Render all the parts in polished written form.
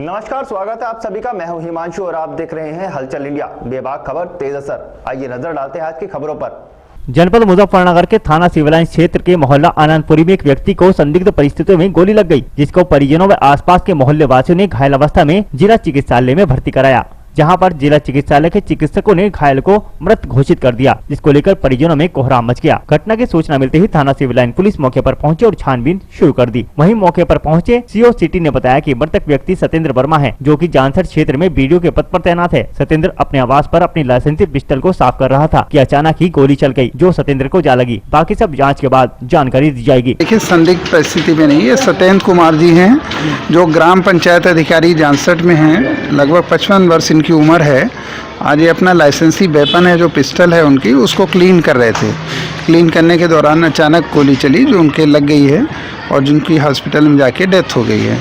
नमस्कार, स्वागत है आप सभी का। मैं हूं हिमांशु और आप देख रहे हैं हलचल इंडिया, बेबाक खबर तेज असर। आइए नजर डालते हैं आज की खबरों पर। जनपद मुजफ्फरनगर के थाना सिविल लाइन क्षेत्र के मोहल्ला आनंदपुरी में एक व्यक्ति को संदिग्ध परिस्थितियों में गोली लग गई, जिसको परिजनों व आसपास के मोहल्ले वासियों ने घायल अवस्था में जिला चिकित्सालय में भर्ती कराया, जहां पर जिला चिकित्सालय के चिकित्सकों ने घायल को मृत घोषित कर दिया, जिसको लेकर परिजनों में कोहराम मच गया। घटना की सूचना मिलते ही थाना सिविल लाइन पुलिस मौके पर पहुंचे और छानबीन शुरू कर दी। वहीं मौके पर पहुंचे सीओ सिटी ने बताया कि मृतक व्यक्ति सत्येंद्र वर्मा है, जो कि जानसठ क्षेत्र में बीडीओ के पद पर तैनात है। सत्येंद्र अपने आवास पर अपनी लाइसेंसी पिस्टल को साफ कर रहा था कि अचानक ही गोली चल गई, जो सत्येंद्र को जा लगी। बाकी सब जाँच के बाद जानकारी दी जाएगी। देखिए, संदिग्ध परिस्थिति में नहीं है। सत्येंद्र कुमार जी हैं, जो ग्राम पंचायत अधिकारी जानसठ में हैं। लगभग 55 वर्ष इनकी उम्र है। आज ये अपना लाइसेंसी वेपन है, जो पिस्टल है उनकी, उसको क्लीन कर रहे थे। क्लीन करने के दौरान अचानक गोली चली, जो उनके लग गई है और जिनकी हॉस्पिटल में जाके डेथ हो गई है।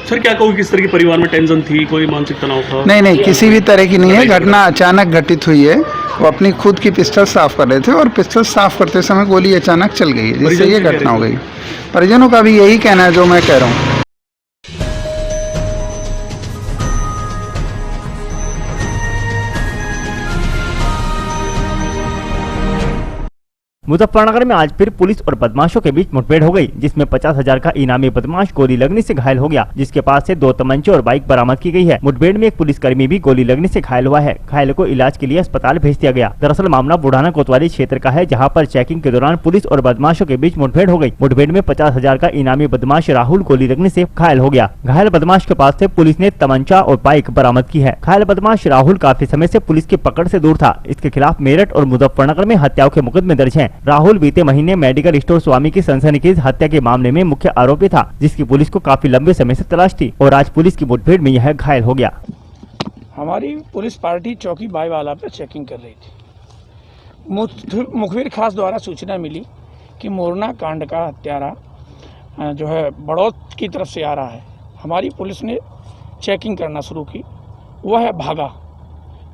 सर, क्या कहूँ, किस तरह की परिवार में टेंशन थी, कोई मानसिक तनाव था? नहीं, किसी भी तरह की नहीं है। घटना अचानक घटित हुई है। वो अपनी खुद की पिस्टल साफ कर रहे थे और पिस्टल साफ करते समय गोली अचानक चल गई है, जिससे ये घटना हो गई। परिजनों का भी यही कहना है जो मैं कह रहा हूँ। मुजफ्फरनगर में आज फिर पुलिस और बदमाशों के बीच मुठभेड़ हो गई, जिसमें 50,000 का इनामी बदमाश गोली लगने से घायल हो गया, जिसके पास से 2 तमंचे और बाइक बरामद की गई है। मुठभेड़ में एक पुलिसकर्मी भी गोली लगने से घायल हुआ है। घायल को इलाज के लिए अस्पताल भेज दिया गया। दरअसल मामला बुढ़ाना कोतवाली क्षेत्र का है, जहाँ पर चेकिंग के दौरान पुलिस और बदमाशों के बीच मुठभेड़ हो गई। मुठभेड़ में 50,000 का इनामी बदमाश राहुल गोली लगने से घायल हो गया। घायल बदमाश के पास से पुलिस ने तमंचा और बाइक बरामद की है। घायल बदमाश राहुल काफी समय से पुलिस की पकड़ से दूर था। इसके खिलाफ मेरठ और मुजफ्फरनगर में हत्याओं के मुकदमे दर्ज हैं। राहुल बीते महीने मेडिकल स्टोर स्वामी की सनसनीखेज हत्या के मामले में मुख्य आरोपी था, जिसकी पुलिस को काफी लंबे समय से तलाश थी और आज पुलिस की मुठभेड़ में यह घायल हो गया। हमारी पुलिस पार्टी चौकी बाईवाला पे चेकिंग कर रही थी। मुखबिर खास द्वारा सूचना मिली कि मोरना कांड का हत्यारा जो है बड़ौद की तरफ से आ रहा है। हमारी पुलिस ने चेकिंग करना शुरू की। वह भागा,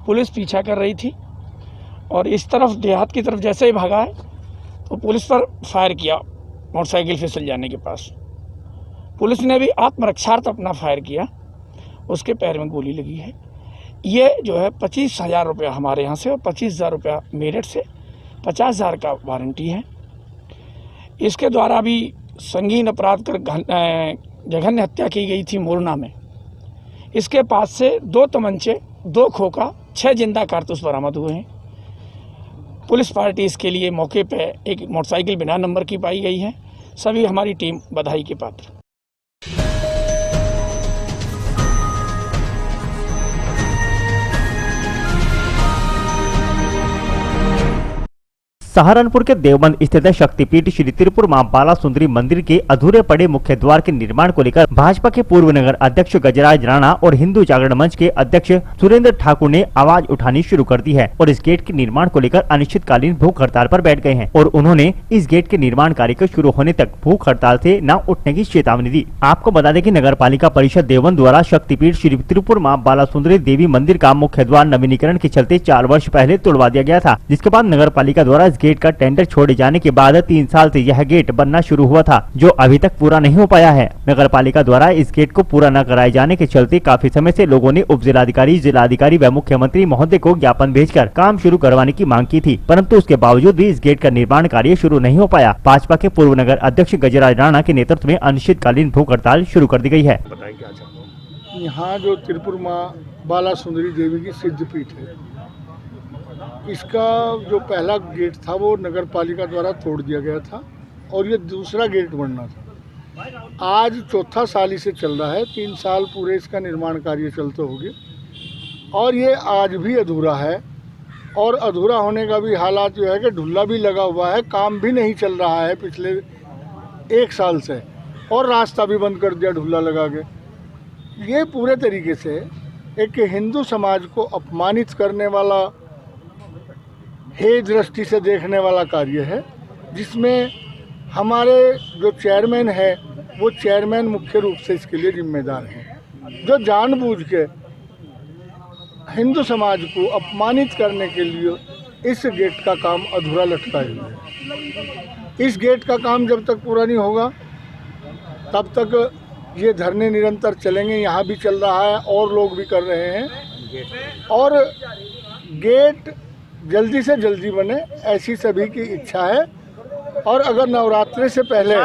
पुलिस पीछा कर रही थी और इस तरफ देहात की तरफ जैसे ही भागा है तो पुलिस पर फायर किया। मोटरसाइकिल फिसल जाने के पास पुलिस ने भी आत्मरक्षार्थ अपना फायर किया। उसके पैर में गोली लगी है। ये जो है 25,000 रुपया हमारे यहाँ से और 25,000 रुपया मेरठ से 50,000 का वारंटी है। इसके द्वारा भी संगीन अपराध कर जघन्य हत्या की गई थी मोरना में। इसके पास से 2 तमंचे, 2 खोखा, 6 जिंदा कारतूस बरामद हुए हैं। पुलिस पार्टी इसके लिए मौके पे एक मोटरसाइकिल बिना नंबर की पाई गई है। सभी हमारी टीम बधाई के पात्र। सहारनपुर के देवबंद स्थित शक्तिपीठ श्री त्रिपुर मां बाला सुंदरी मंदिर के अधूरे पड़े मुख्य द्वार के निर्माण को लेकर भाजपा के पूर्व नगर अध्यक्ष गजराज राणा और हिंदू जागरण मंच के अध्यक्ष सुरेंद्र ठाकुर ने आवाज उठानी शुरू कर दी है और इस गेट के निर्माण को लेकर अनिश्चितकालीन भूख हड़ताल पर बैठ गए हैं और उन्होंने इस गेट के निर्माण कार्य के शुरू होने तक भूख हड़ताल से न उठने की चेतावनी दी। आपको बता दें कि नगर पालिका परिषद देवबंद द्वारा शक्तिपीठ श्री त्रिपुर मां बाला सुंदरी देवी मंदिर का मुख्य द्वार नवीनीकरण के चलते 4 वर्ष पहले तोड़वा दिया गया था, जिसके बाद नगर पालिका द्वारा गेट का टेंडर छोड़े जाने के बाद 3 साल से यह गेट बनना शुरू हुआ था, जो अभी तक पूरा नहीं हो पाया है। नगर पालिका द्वारा इस गेट को पूरा न कराए जाने के चलते काफी समय से लोगों ने उप जिलाधिकारी, जिलाधिकारी व मुख्यमंत्री महोदय को ज्ञापन भेजकर काम शुरू करवाने की मांग की थी, परंतु उसके बावजूद भी इस गेट का निर्माण कार्य शुरू नहीं हो पाया। भाजपा के पूर्व नगर अध्यक्ष गजराज राणा के नेतृत्व में अनिश्चितकालीन भूख हड़ताल शुरू कर दी गई है। यहाँ जो त्रिपुर माँ बाला सुंदरी देवी की सिद्धपीठ है, इसका जो पहला गेट था वो नगर पालिका द्वारा तोड़ दिया गया था और ये दूसरा गेट बनना था। आज 4था साल इसे चल रहा है। 3 साल पूरे इसका निर्माण कार्य चलते हो गए और ये आज भी अधूरा है। और अधूरा होने का भी हालात जो है कि ढुल्ला भी लगा हुआ है, काम भी नहीं चल रहा है पिछले 1 साल से, और रास्ता भी बंद कर दिया ढुल्ला लगा के। ये पूरे तरीके से एक हिंदू समाज को अपमानित करने वाला, हे दृष्टि से देखने वाला कार्य है, जिसमें हमारे जो चेयरमैन है वो चेयरमैन मुख्य रूप से इसके लिए जिम्मेदार हैं, जो जानबूझ के हिंदू समाज को अपमानित करने के लिए इस गेट का काम अधूरा लटकाए हुए है। इस गेट का काम जब तक पूरा नहीं होगा तब तक ये धरने निरंतर चलेंगे, यहाँ भी चल रहा है और लोग भी कर रहे हैं। और गेट जल्दी से जल्दी बने, ऐसी सभी की इच्छा है। और अगर नवरात्रि से पहले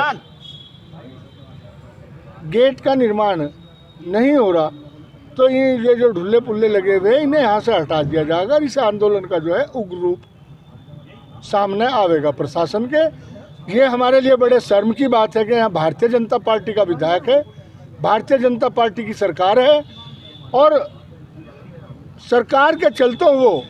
गेट का निर्माण नहीं हो रहा तो ये जो ढुल्ले पुल्ले लगे हुए हैं इन्हें यहाँ से हटा दिया जाएगा। इस आंदोलन का जो है उग्र रूप सामने आवेगा प्रशासन के। ये हमारे लिए बड़े शर्म की बात है कि यहाँ भारतीय जनता पार्टी का विधायक है, भारतीय जनता पार्टी की सरकार है और सरकार के चलते वो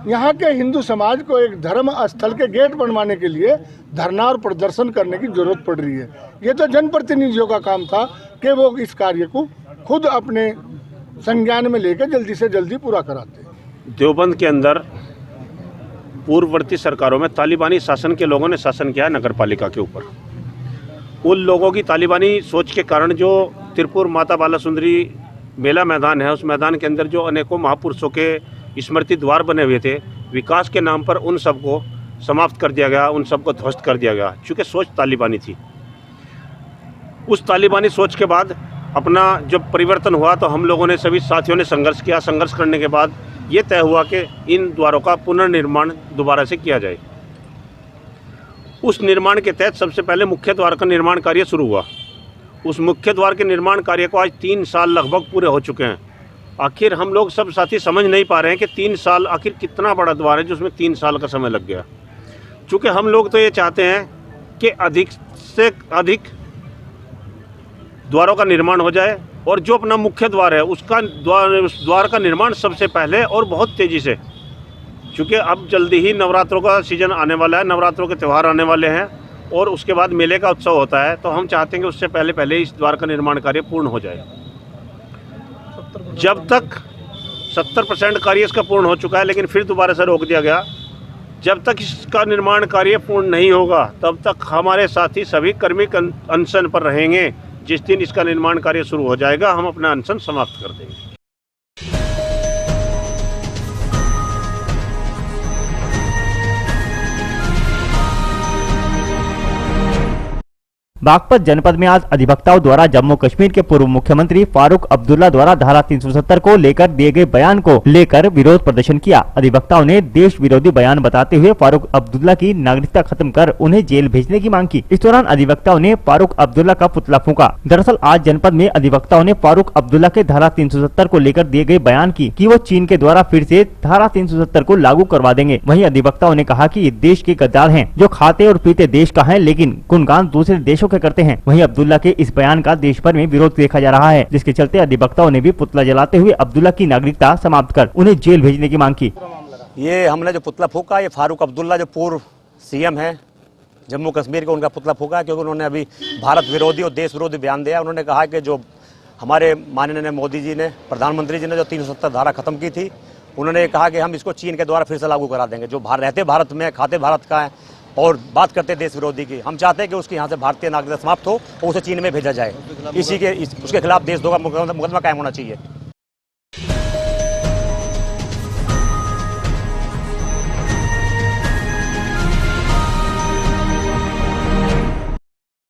यहाँ के हिंदू समाज को एक धर्म स्थल के गेट बनवाने के लिए धरना और प्रदर्शन करने की जरूरत पड़ रही है। ये तो जनप्रतिनिधियों का काम था कि वो इस कार्य को खुद अपने संज्ञान में लेकर जल्दी से जल्दी पूरा कराते हैं। देवबंद के अंदर पूर्ववर्ती सरकारों में तालिबानी शासन के लोगों ने शासन किया नगर पालिका के ऊपर। उन लोगों की तालिबानी सोच के कारण जो तिरपुर माता बाला सुंदरी मेला मैदान है, उस मैदान के अंदर जो अनेकों महापुरुषों के स्मृति द्वार बने हुए थे, विकास के नाम पर उन सबको समाप्त कर दिया गया, उन सबको ध्वस्त कर दिया गया, चूँकि सोच तालिबानी थी। उस तालिबानी सोच के बाद अपना जब परिवर्तन हुआ तो हम लोगों ने सभी साथियों ने संघर्ष किया। संघर्ष करने के बाद ये तय हुआ कि इन द्वारों का पुनर्निर्माण दोबारा से किया जाए। उस निर्माण के तहत सबसे पहले मुख्य द्वार का निर्माण कार्य शुरू हुआ। उस मुख्य द्वार के निर्माण कार्य को आज 3 साल लगभग पूरे हो चुके हैं। आखिर हम लोग सब साथी समझ नहीं पा रहे हैं कि 3 साल आखिर कितना बड़ा द्वार है जिसमें 3 साल का समय लग गया। चूँकि हम लोग तो ये चाहते हैं कि अधिक से अधिक द्वारों का निर्माण हो जाए और जो अपना मुख्य द्वार है उस द्वार का निर्माण सबसे पहले और बहुत तेज़ी से, क्योंकि अब जल्दी ही नवरात्रों का सीज़न आने वाला है, नवरात्रों के त्यौहार आने वाले हैं और उसके बाद मेले का उत्सव होता है, तो हम चाहते हैं कि उससे पहले पहले इस द्वार का निर्माण कार्य पूर्ण हो जाए। जब तक 70% कार्य इसका पूर्ण हो चुका है, लेकिन फिर दोबारा से रोक दिया गया। जब तक इसका निर्माण कार्य पूर्ण नहीं होगा तब तक हमारे साथी सभी कर्मी अनशन पर रहेंगे। जिस दिन इसका निर्माण कार्य शुरू हो जाएगा हम अपना अनशन समाप्त कर देंगे। बागपत जनपद में आज अधिवक्ताओं द्वारा जम्मू कश्मीर के पूर्व मुख्यमंत्री फारूक अब्दुल्ला द्वारा धारा 370 को लेकर दिए गए बयान को लेकर विरोध प्रदर्शन किया। अधिवक्ताओं ने देश विरोधी बयान बताते हुए फारूक अब्दुल्ला की नागरिकता खत्म कर उन्हें जेल भेजने की मांग की। इस दौरान अधिवक्ताओं ने फारूक अब्दुल्ला का पुतला फूंका। दरअसल आज जनपद में अधिवक्ताओं ने फारूक अब्दुल्ला के धारा 370 को लेकर दिए गए बयान की कि वो चीन के द्वारा फिर से धारा 370 को लागू करवा देंगे। वहीं अधिवक्ताओं ने कहा कि ये देश के गद्दार हैं जो खाते और पीते देश का है, लेकिन गुणगान दूसरे देशों के करते हैं। वहीं अब्दुल्ला के इस बयान का देश भर में विरोध देखा जा रहा है, जिसके चलते अधिवक्ताओं ने भी पुतला जलाते हुए अब्दुल्ला की नागरिकता समाप्त कर उन्हें जेल भेजने की मांग की। ये हमने जो पुतला फूका, ये फारूक अब्दुल्ला जो पूर्व सीएम है जम्मू कश्मीर के, उनका पुतला फूका, क्योंकि उन्होंने अभी भारत विरोधी और देश विरोधी बयान दिया। उन्होंने कहा कि जो हमारे माननीय मोदी जी ने, प्रधानमंत्री जी ने जो 370 धारा खत्म की थी, उन्होंने कहा कि हम इसको चीन के द्वारा फिर से लागू करा देंगे। जो रहते भारत में, खाते भारत का है और बात करते देश विरोधी की, हम चाहते हैं कि उसके यहाँ से भारतीय नागरिकता समाप्त हो और उसे चीन में भेजा जाए। उसके खिलाफ देशद्रोह का मुकदमा कायम होना चाहिए।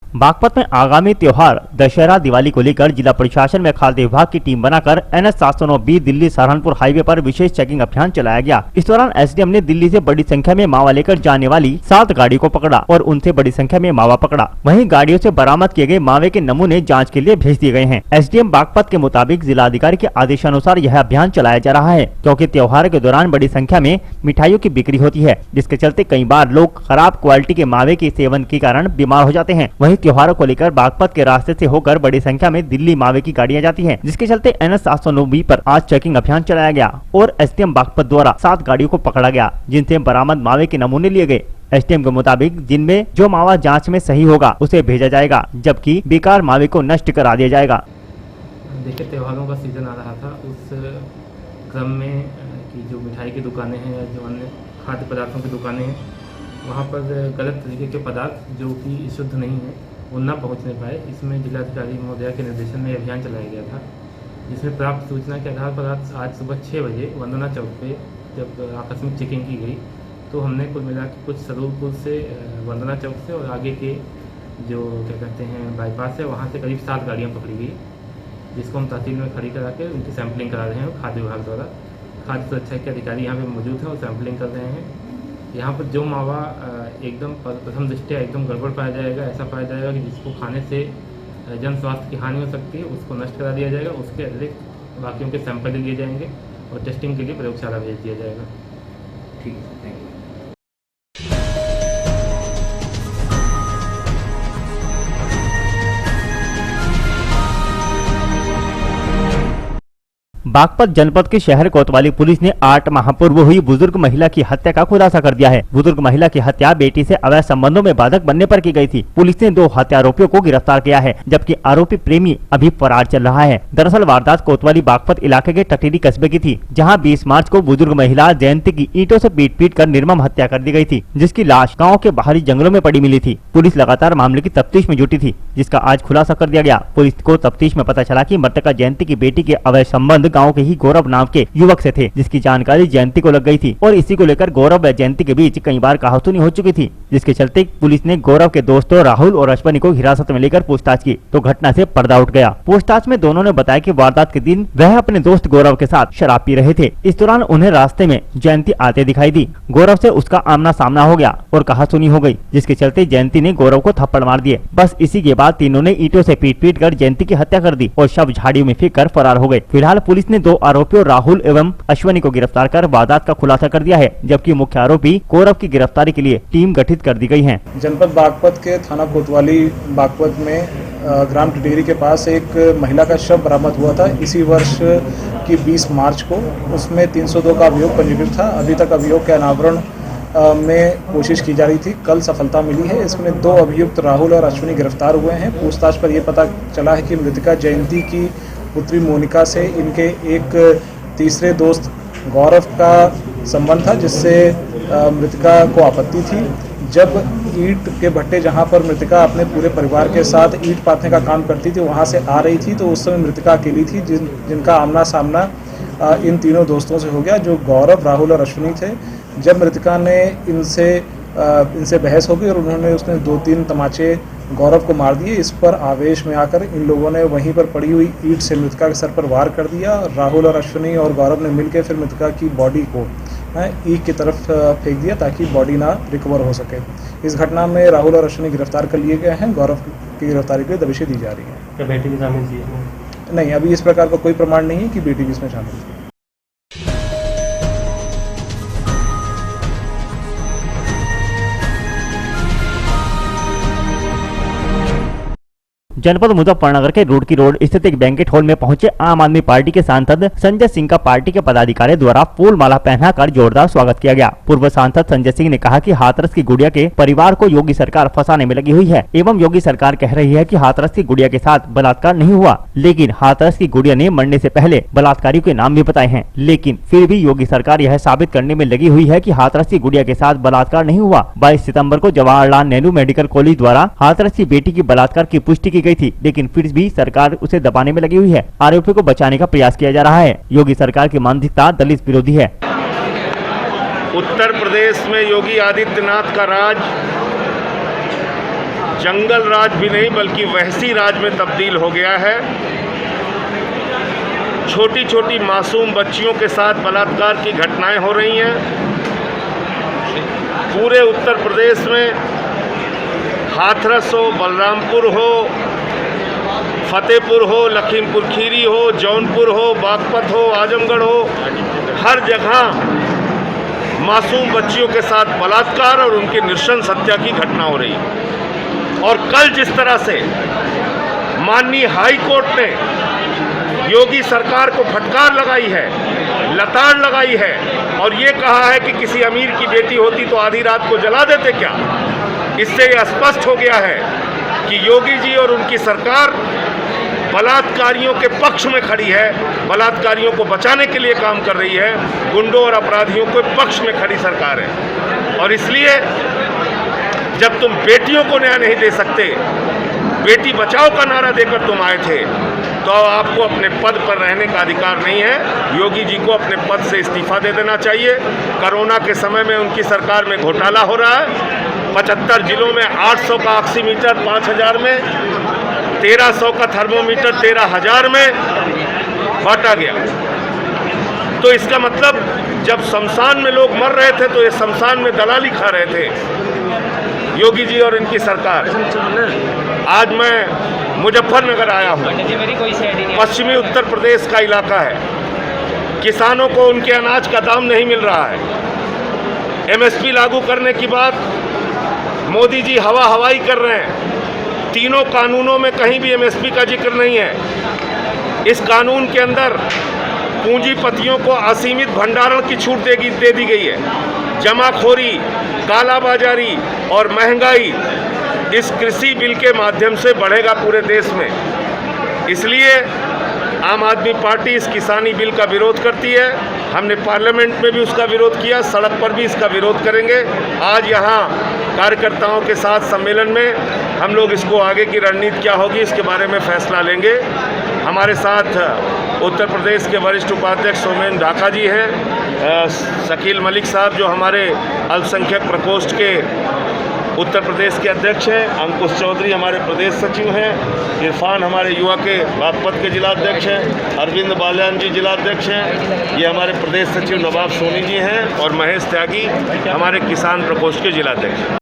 बागपत में आगामी त्योहार दशहरा दिवाली को लेकर जिला प्रशासन में खाद्य विभाग की टीम बनाकर NH 709B Delhi Saharanpur highway पर विशेष चेकिंग अभियान चलाया गया। इस दौरान SDM ने दिल्ली से बड़ी संख्या में मावा लेकर जाने वाली 7 गाड़ी को पकड़ा और उनसे बड़ी संख्या में मावा पकड़ा। वहीं गाड़ियों से बरामद किए गए मावे के नमूने जाँच के लिए भेज दिए गए हैं। SDM बागपत के मुताबिक जिलाधिकारी के आदेशानुसार यह अभियान चलाया जा रहा है, क्योंकि त्योहार के दौरान बड़ी संख्या में मिठाइयों की बिक्री होती है, जिसके चलते कई बार लोग खराब क्वालिटी के मावे के सेवन के कारण बीमार हो जाते हैं। वहीं त्योहारों को लेकर बागपत के रास्ते से होकर बड़ी संख्या में दिल्ली मावे की गाड़ियां जाती हैं, जिसके चलते NH 709B पर आज चेकिंग अभियान चलाया गया और SDM बागपत द्वारा 7 गाड़ियों को पकड़ा गया, जिनसे बरामद मावे के नमूने लिए गए। SDM के मुताबिक जिनमें जो मावा जांच में सही होगा उसे भेजा जाएगा, जबकि बेकार मावे को नष्ट करा दिया जाएगा। देखिए, त्योहारों का सीजन आ रहा था, उस क्रम में कि जो मिठाई की दुकानें हैं या जो अन्य खाद्य पदार्थों की दुकानें हैं, वहाँ पर गलत तरीके के पदार्थ जो कि शुद्ध नहीं है वो न पहुँचने पाए। इसमें जिलाधिकारी महोदया के निर्देशन में अभियान चलाया गया था, जिसमें प्राप्त सूचना के आधार पर आज सुबह 6 बजे वंदना चौक पे जब आकस्मिक चेकिंग की गई तो हमने कुल मिला के कुछ सरूरपुर से, वंदना चौक से और आगे के जो क्या कहते हैं बाईपास है, वहाँ से करीब 7 गाड़ियाँ पकड़ी गई, जिसको हम तहसील में खड़ी करा के उनकी सैंपलिंग करा रहे हैं खाद्य विभाग द्वारा। खाद्य सुरक्षा के अधिकारी यहाँ पे मौजूद हैं और सैंपलिंग कर रहे हैं। यहाँ पर जो मावा एकदम प्रथम दृष्टया एकदम गड़बड़ पाया जाएगा, ऐसा पाया जाएगा कि जिसको खाने से जन स्वास्थ्य की हानि हो सकती है, उसको नष्ट करा दिया जाएगा। उसके अतिरिक्त बाकियों के सैंपल लिए जाएंगे और टेस्टिंग के लिए प्रयोगशाला भेज दिया जाएगा। ठीक है, थैंक यू। बागपत जनपद के शहर कोतवाली पुलिस ने 8 माह पूर्व हुई बुजुर्ग महिला की हत्या का खुलासा कर दिया है। बुजुर्ग महिला की हत्या बेटी से अवैध संबंधों में बाधक बनने पर की गई थी। पुलिस ने 2 हत्या आरोपियों को गिरफ्तार किया है, जबकि आरोपी प्रेमी अभी फरार चल रहा है। दरअसल वारदात कोतवाली बागपत इलाके के टटीरी कस्बे की थी, जहाँ 20 मार्च को बुजुर्ग महिला जयंती की ईंटों से पीट कर निर्मम हत्या कर दी गई थी, जिसकी लाश गाँव के बाहरी जंगलों में पड़ी मिली थी। पुलिस लगातार मामले की तफ्तीश में जुटी थी, जिसका आज खुलासा कर दिया गया। पुलिस को तफ्तीश में पता चला कि मृतका जयंती की बेटी के अवैध संबंध गाँव के ही गौरव नाम के युवक से थे, जिसकी जानकारी जयंती को लग गई थी और इसी को लेकर गौरव व जयंती के बीच कई बार कहासुनी हो चुकी थी, जिसके चलते पुलिस ने गौरव के दोस्तों राहुल और अश्वनी को हिरासत में लेकर पूछताछ की तो घटना से पर्दा उठ गया। पूछताछ में दोनों ने बताया कि वारदात के दिन वह अपने दोस्त गौरव के साथ शराब पी रहे थे। इस दौरान उन्हें रास्ते में जयंती आते दिखाई दी। गौरव से उसका आमना सामना हो गया और कहासुनी हो गई, जिसके चलते जयंती ने गौरव को थप्पड़ मार दिए। बस इसी के बाद तीनों ने ईंटों से पीट कर जयंती की हत्या कर दी और शव झाड़ियों में फेंक कर फरार हो गए। फिलहाल पुलिस ने 2 आरोपियों राहुल एवं अश्वनी को गिरफ्तार कर वारदात का खुलासा कर दिया है, जबकि मुख्य आरोपी गौरव की गिरफ्तारी के लिए टीम गठित कर दी गई है। जनपद बागपत के थाना कोतवाली बागपत में ग्राम टिटेरी के पास एक महिला का शव बरामद हुआ था इसी वर्ष की 20 मार्च को। उसमें 302 का अभियोग पंजीकृत था। अभी तक अभियोग के अनावरण में कोशिश की जा रही थी। कल सफलता मिली है। इसमें 2 अभियुक्त राहुल और अश्विनी गिरफ्तार हुए हैं। पूछताछ पर यह पता चला है कि मृतका जयंती की पुत्री मोनिका से इनके एक तीसरे दोस्त गौरव का संबंध था, जिससे मृतका को आपत्ति थी। जब ईंट के भट्टे जहां पर मृतका अपने पूरे परिवार के साथ ईंट पाथने का काम करती थी, वहां से आ रही थी, तो उस समय मृतका अकेली थी, जिनका आमना सामना इन तीनों दोस्तों से हो गया, जो गौरव, राहुल और अश्विनी थे। जब मृतका ने इनसे बहस हो गई और उसने 2-3 तमाचे गौरव को मार दिए। इस पर आवेश में आकर इन लोगों ने वहीं पर पड़ी हुई ईंट से मृतका के सर पर वार कर दिया। राहुल और अश्विनी और गौरव ने मिलकर फिर मृतका की बॉडी को ईंट की तरफ फेंक दिया ताकि बॉडी ना रिकवर हो सके। इस घटना में राहुल और अश्विनी गिरफ्तार कर लिए गए हैं। गौरव की गिरफ्तारी के लिए दबिशें दी जा रही हैं। क्या बेटी भी शामिल थी? नहीं, अभी इस प्रकार का कोई प्रमाण नहीं है कि बेटी भी इसमें शामिल थी। जनपद मुजफ्फरनगर के रुड़की रोड स्थित एक बैंकेट हॉल में पहुंचे आम आदमी पार्टी के सांसद संजय सिंह का पार्टी के पदाधिकारियों द्वारा फूल माला पहनाकर जोरदार स्वागत किया गया। पूर्व सांसद संजय सिंह ने कहा कि हाथरस की गुड़िया के परिवार को योगी सरकार फंसाने में लगी हुई है एवं योगी सरकार कह रही है कि हाथरस की गुड़िया के साथ बलात्कार नहीं हुआ, लेकिन हाथरस की गुड़िया ने मरने से पहले बलात्कारियों के नाम भी बताए हैं। लेकिन फिर भी योगी सरकार यह साबित करने में लगी हुई है कि हाथरस की गुड़िया के साथ बलात्कार नहीं हुआ। 22 सितम्बर को जवाहरलाल नेहरू मेडिकल कॉलेज द्वारा हाथरस की बेटी की बलात्कार की पुष्टि की गई थी, लेकिन फिर भी सरकार उसे दबाने में लगी हुई है। आरोपियों को बचाने का प्रयास किया जा रहा है। योगी सरकार की मानसिकता दलित विरोधी है। उत्तर प्रदेश में योगी आदित्यनाथ का राज जंगल राज भी नहीं बल्कि वहशी राज में तब्दील हो गया है। छोटी छोटी मासूम बच्चियों के साथ बलात्कार की घटनाएं हो रही हैं। पूरे उत्तर प्रदेश में हाथरस हो, बलरामपुर हो, फतेहपुर हो, लखीमपुर खीरी हो, जौनपुर हो, बागपत हो, आजमगढ़ हो, हर जगह मासूम बच्चियों के साथ बलात्कार और उनकी नृशंस हत्या की घटना हो रही है। और कल जिस तरह से माननीय हाई कोर्ट ने योगी सरकार को फटकार लगाई है, लताड़ लगाई है और ये कहा है कि किसी अमीर की बेटी होती तो आधी रात को जला देते क्या, इससे यह स्पष्ट हो गया है कि योगी जी और उनकी सरकार बलात्कारियों के पक्ष में खड़ी है, बलात्कारियों को बचाने के लिए काम कर रही है, गुंडों और अपराधियों के पक्ष में खड़ी सरकार है। और इसलिए जब तुम बेटियों को न्याय नहीं दे सकते, बेटी बचाओ का नारा देकर तुम आए थे, तो आपको अपने पद पर रहने का अधिकार नहीं है। योगी जी को अपने पद से इस्तीफा दे देना चाहिए। कोरोना के समय में उनकी सरकार में घोटाला हो रहा है, 75 जिलों में 800 का ऑक्सीमीटर 5000 में, 1300 का थर्मोमीटर 13000 में बांटा गया। तो इसका मतलब जब शमशान में लोग मर रहे थे तो ये शमशान में दलाली खा रहे थे योगी जी और इनकी सरकार। आज मैं मुजफ्फरनगर आया हूँ, पश्चिमी उत्तर प्रदेश का इलाका है। किसानों को उनके अनाज का दाम नहीं मिल रहा है। एमएसपी लागू करने के बाद मोदी जी हवाई कर रहे हैं। तीनों कानूनों में कहीं भी एमएसपी का जिक्र नहीं है। इस कानून के अंदर पूंजीपतियों को असीमित भंडारण की छूट दे दी गई है। जमाखोरी, कालाबाजारी और महंगाई इस कृषि बिल के माध्यम से बढ़ेगा पूरे देश में। इसलिए आम आदमी पार्टी इस किसानी बिल का विरोध करती है। हमने पार्लियामेंट में भी उसका विरोध किया, सड़क पर भी इसका विरोध करेंगे। आज यहाँ कार्यकर्ताओं के साथ सम्मेलन में हम लोग इसको आगे की रणनीति क्या होगी इसके बारे में फैसला लेंगे। हमारे साथ उत्तर प्रदेश के वरिष्ठ उपाध्यक्ष सोमेन ढाका जी हैं, शकील मलिक साहब जो हमारे अल्पसंख्यक प्रकोष्ठ के उत्तर प्रदेश के अध्यक्ष हैं, अंकुश चौधरी हमारे प्रदेश सचिव हैं, इरफान हमारे युवा के बागपत के जिलाध्यक्ष हैं, अरविंद बाल्यान जी जिलाध्यक्ष हैं, ये हमारे प्रदेश सचिव नवाब सोनी जी हैं और महेश त्यागी हमारे किसान प्रकोष्ठ के जिलाध्यक्ष हैं।